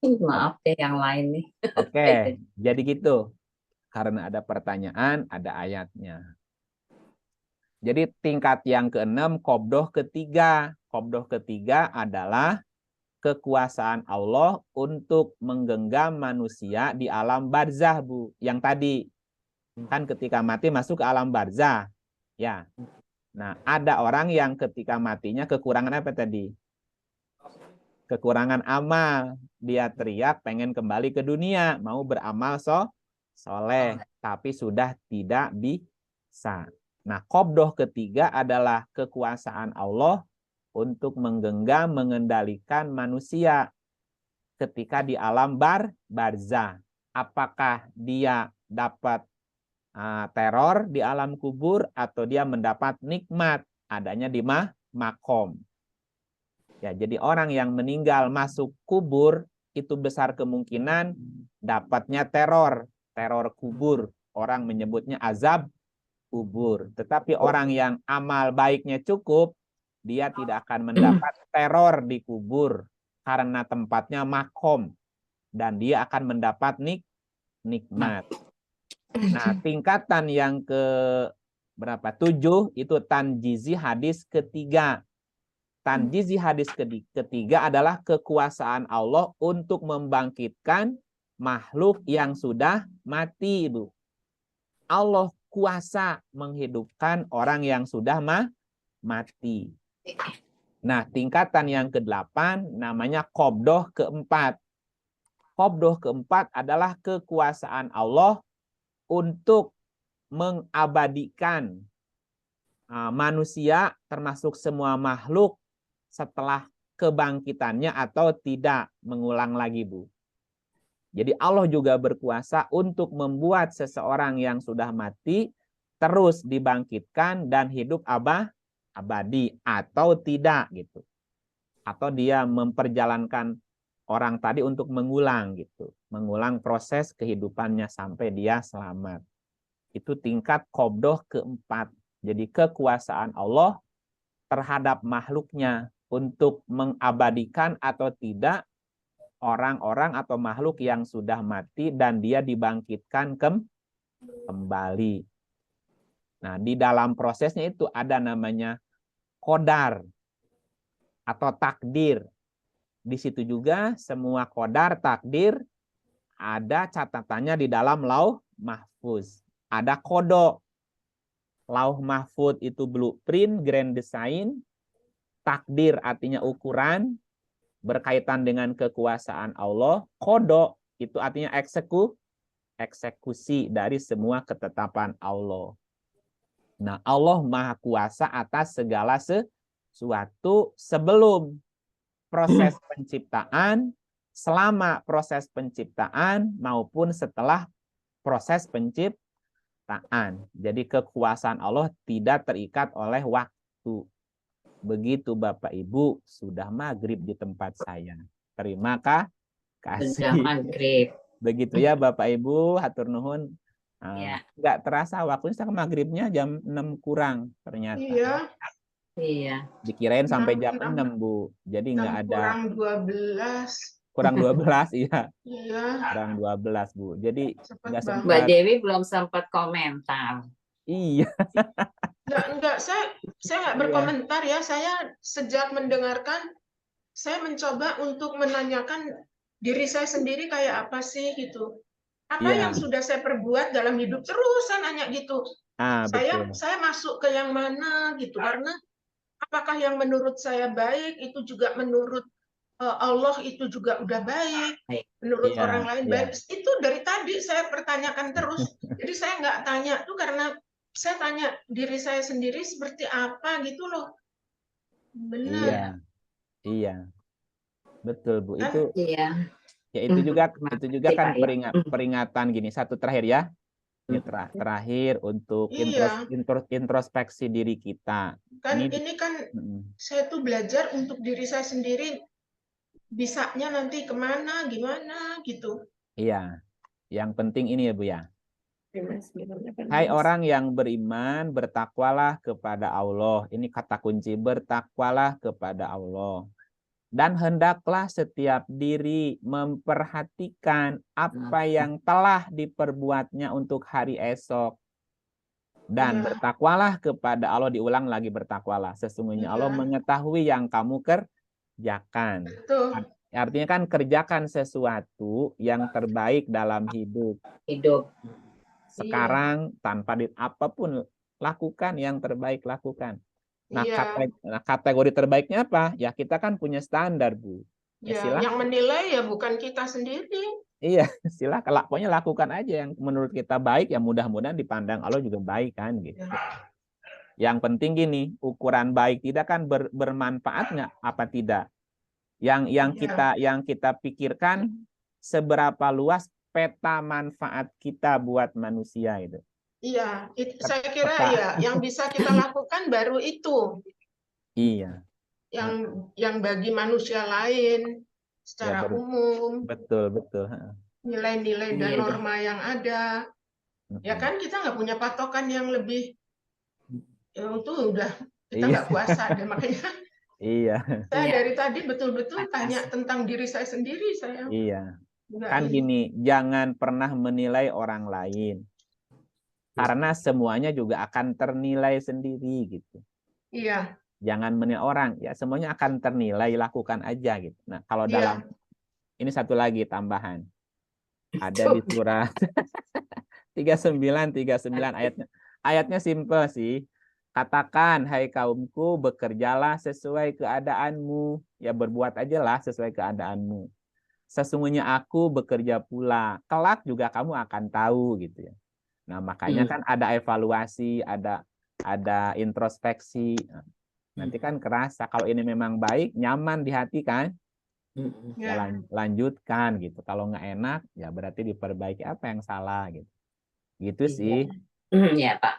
Maaf deh yang lain nih. Oke, jadi gitu. Karena ada pertanyaan, ada ayatnya. Jadi tingkat yang keenam, qobdoh ketiga. Qobdoh ketiga adalah kekuasaan Allah untuk menggenggam manusia di alam barzah, Bu. Yang tadi kan ketika mati masuk ke alam barzah. Ya. Nah, ada orang yang ketika matinya kekurangan apa tadi? Kekurangan amal. Dia teriak pengen kembali ke dunia, mau beramal soleh, tapi sudah tidak bisa. Nah, qobdoh ketiga adalah kekuasaan Allah untuk menggenggam, mengendalikan manusia ketika di alam barzah. Apakah dia dapat teror di alam kubur atau dia mendapat nikmat adanya di makom. Ya, jadi orang yang meninggal masuk kubur itu besar kemungkinan dapatnya teror kubur. Orang menyebutnya azab kubur. Tetapi orang yang amal baiknya cukup, dia tidak akan mendapat teror di kubur karena tempatnya makom dan dia akan mendapat nikmat. Nah, tingkatan yang ke berapa? 7 itu tanjizi hadis ketiga. Tanjizi hadis ketiga adalah kekuasaan Allah untuk membangkitkan makhluk yang sudah mati, Ibu. Allah kuasa menghidupkan orang yang sudah mati. Nah, tingkatan yang ke-8 namanya qobdoh keempat. Qobdoh keempat adalah kekuasaan Allah untuk mengabadikan manusia termasuk semua makhluk setelah kebangkitannya atau tidak mengulang lagi, Bu. Jadi Allah juga berkuasa untuk membuat seseorang yang sudah mati terus dibangkitkan dan hidup abadi atau tidak gitu. Atau dia memperjalankan orang tadi untuk mengulang gitu. Mengulang proses kehidupannya sampai dia selamat. Itu tingkat qobdoh keempat. Jadi kekuasaan Allah terhadap makhluknya untuk mengabadikan atau tidak orang-orang atau makhluk yang sudah mati dan dia dibangkitkan kembali. Nah, di dalam prosesnya itu ada namanya qadar atau takdir. Di situ juga semua qadar, takdir ada catatannya di dalam lauh mahfuz. Ada kodok. Lauh mahfuz itu blueprint, grand design. Takdir artinya ukuran. Berkaitan dengan kekuasaan Allah. Kodok itu artinya eksekusi dari semua ketetapan Allah. Nah, Allah Maha Kuasa atas segala sesuatu sebelum proses penciptaan, selama proses penciptaan, maupun setelah proses penciptaan. Jadi kekuasaan Allah tidak terikat oleh waktu. Begitu Bapak Ibu, sudah maghrib di tempat saya. Terima kasih. Sudah maghrib. Begitu ya Bapak Ibu, hatur nuhun. Ya. Nggak terasa waktunya sekarang maghribnya jam 6 kurang ternyata. Iya, Iya. Dikirain sampai jam 6 6, Bu. Jadi nggak ada kurang 12. kurang 12, iya. Iya, Kurang 12, Bu. Jadi cepet nggak banget. Mbak sempat. Dewi belum sempat komentar. Iya. Enggak, saya nggak Iya. berkomentar ya. Saya sejak mendengarkan, saya mencoba untuk menanyakan diri saya sendiri kayak apa sih gitu. Apa Iya. yang sudah saya perbuat dalam hidup, terus saya nanya gitu. Betul. Saya masuk ke yang mana gitu, karena apakah yang menurut saya baik itu juga menurut Allah itu juga udah baik, Baik. menurut Iya, orang lain iya. baik. Itu dari tadi saya pertanyakan terus. Jadi saya nggak tanya tuh karena saya tanya diri saya sendiri seperti apa gitu loh. Benar. Iya. Iya. Betul, Bu. Kan? Itu Iya. ya itu juga Terima kan kasih, Pak, ya. peringatan gini. Satu terakhir ya. Ini terakhir untuk Iya. introspeksi diri kita. Kan Ini ini kan saya tuh belajar untuk diri saya sendiri, bisanya nanti kemana, gimana gitu. Iya. Yang penting ini ya, Bu ya. Hai orang yang beriman, bertakwalah kepada Allah. Ini kata kunci, bertakwalah kepada Allah. Dan hendaklah setiap diri memperhatikan apa yang telah diperbuatnya untuk hari esok. Dan Iya. bertakwalah kepada Allah, diulang lagi bertakwalah. Sesungguhnya Allah Iya. mengetahui yang kamu kerjakan. Betul. Artinya kan kerjakan sesuatu yang terbaik dalam hidup. Sekarang tanpa apapun lakukan yang terbaik, lakukan. Nah, Iya. kategori terbaiknya apa? Ya kita kan punya standar, Bu. Ya, yang menilai ya bukan kita sendiri. Iya, silakan. Pokoknya lakukan aja yang menurut kita baik, ya mudah-mudahan dipandang Allah juga baik kan gitu. Ya. Yang penting gini, ukuran baik tidak kan bermanfaat nggak apa tidak? Yang kita pikirkan seberapa luas peta manfaat kita buat manusia itu. Iya, saya kira ya yang bisa kita lakukan baru itu. Iya. Yang bagi manusia lain secara umum. Betul. Nilai-nilai dan norma yang ada. Ya kan kita nggak punya patokan yang lebih. Itu udah kita nggak puasa deh makanya. Iya. Saya dari tadi betul-betul tanya tentang diri saya sendiri saya. Iya. Kan gini, jangan pernah menilai orang lain. Karena semuanya juga akan ternilai sendiri gitu. Iya. Jangan menilai orang, ya semuanya akan ternilai, lakukan aja gitu. Nah, kalau dalam ini satu lagi tambahan. Ada di surah 39 ayatnya. Ayatnya simpel sih. Katakan, hai kaumku, bekerjalah sesuai keadaanmu. Ya berbuat aja lah sesuai keadaanmu. Sesungguhnya aku bekerja pula. Kelak juga kamu akan tahu gitu ya. Nah, makanya kan ada evaluasi, ada introspeksi. Nanti kan kerasa kalau ini memang baik, nyaman di hati kan? Ya, lanjutkan gitu. Kalau nggak enak, ya berarti diperbaiki apa yang salah gitu. Gitu sih. Iya, Pak.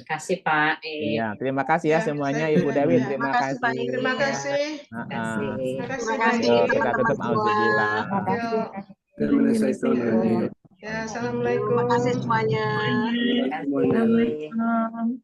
Kasih Pak. Iya, terima kasih ya semuanya Ibu Dewi. Terima kasih. Terima kasih. Terima kasih. Kita tutup auzubillah. Ya, assalamualaikum. Terima kasih semuanya. Terima kasih.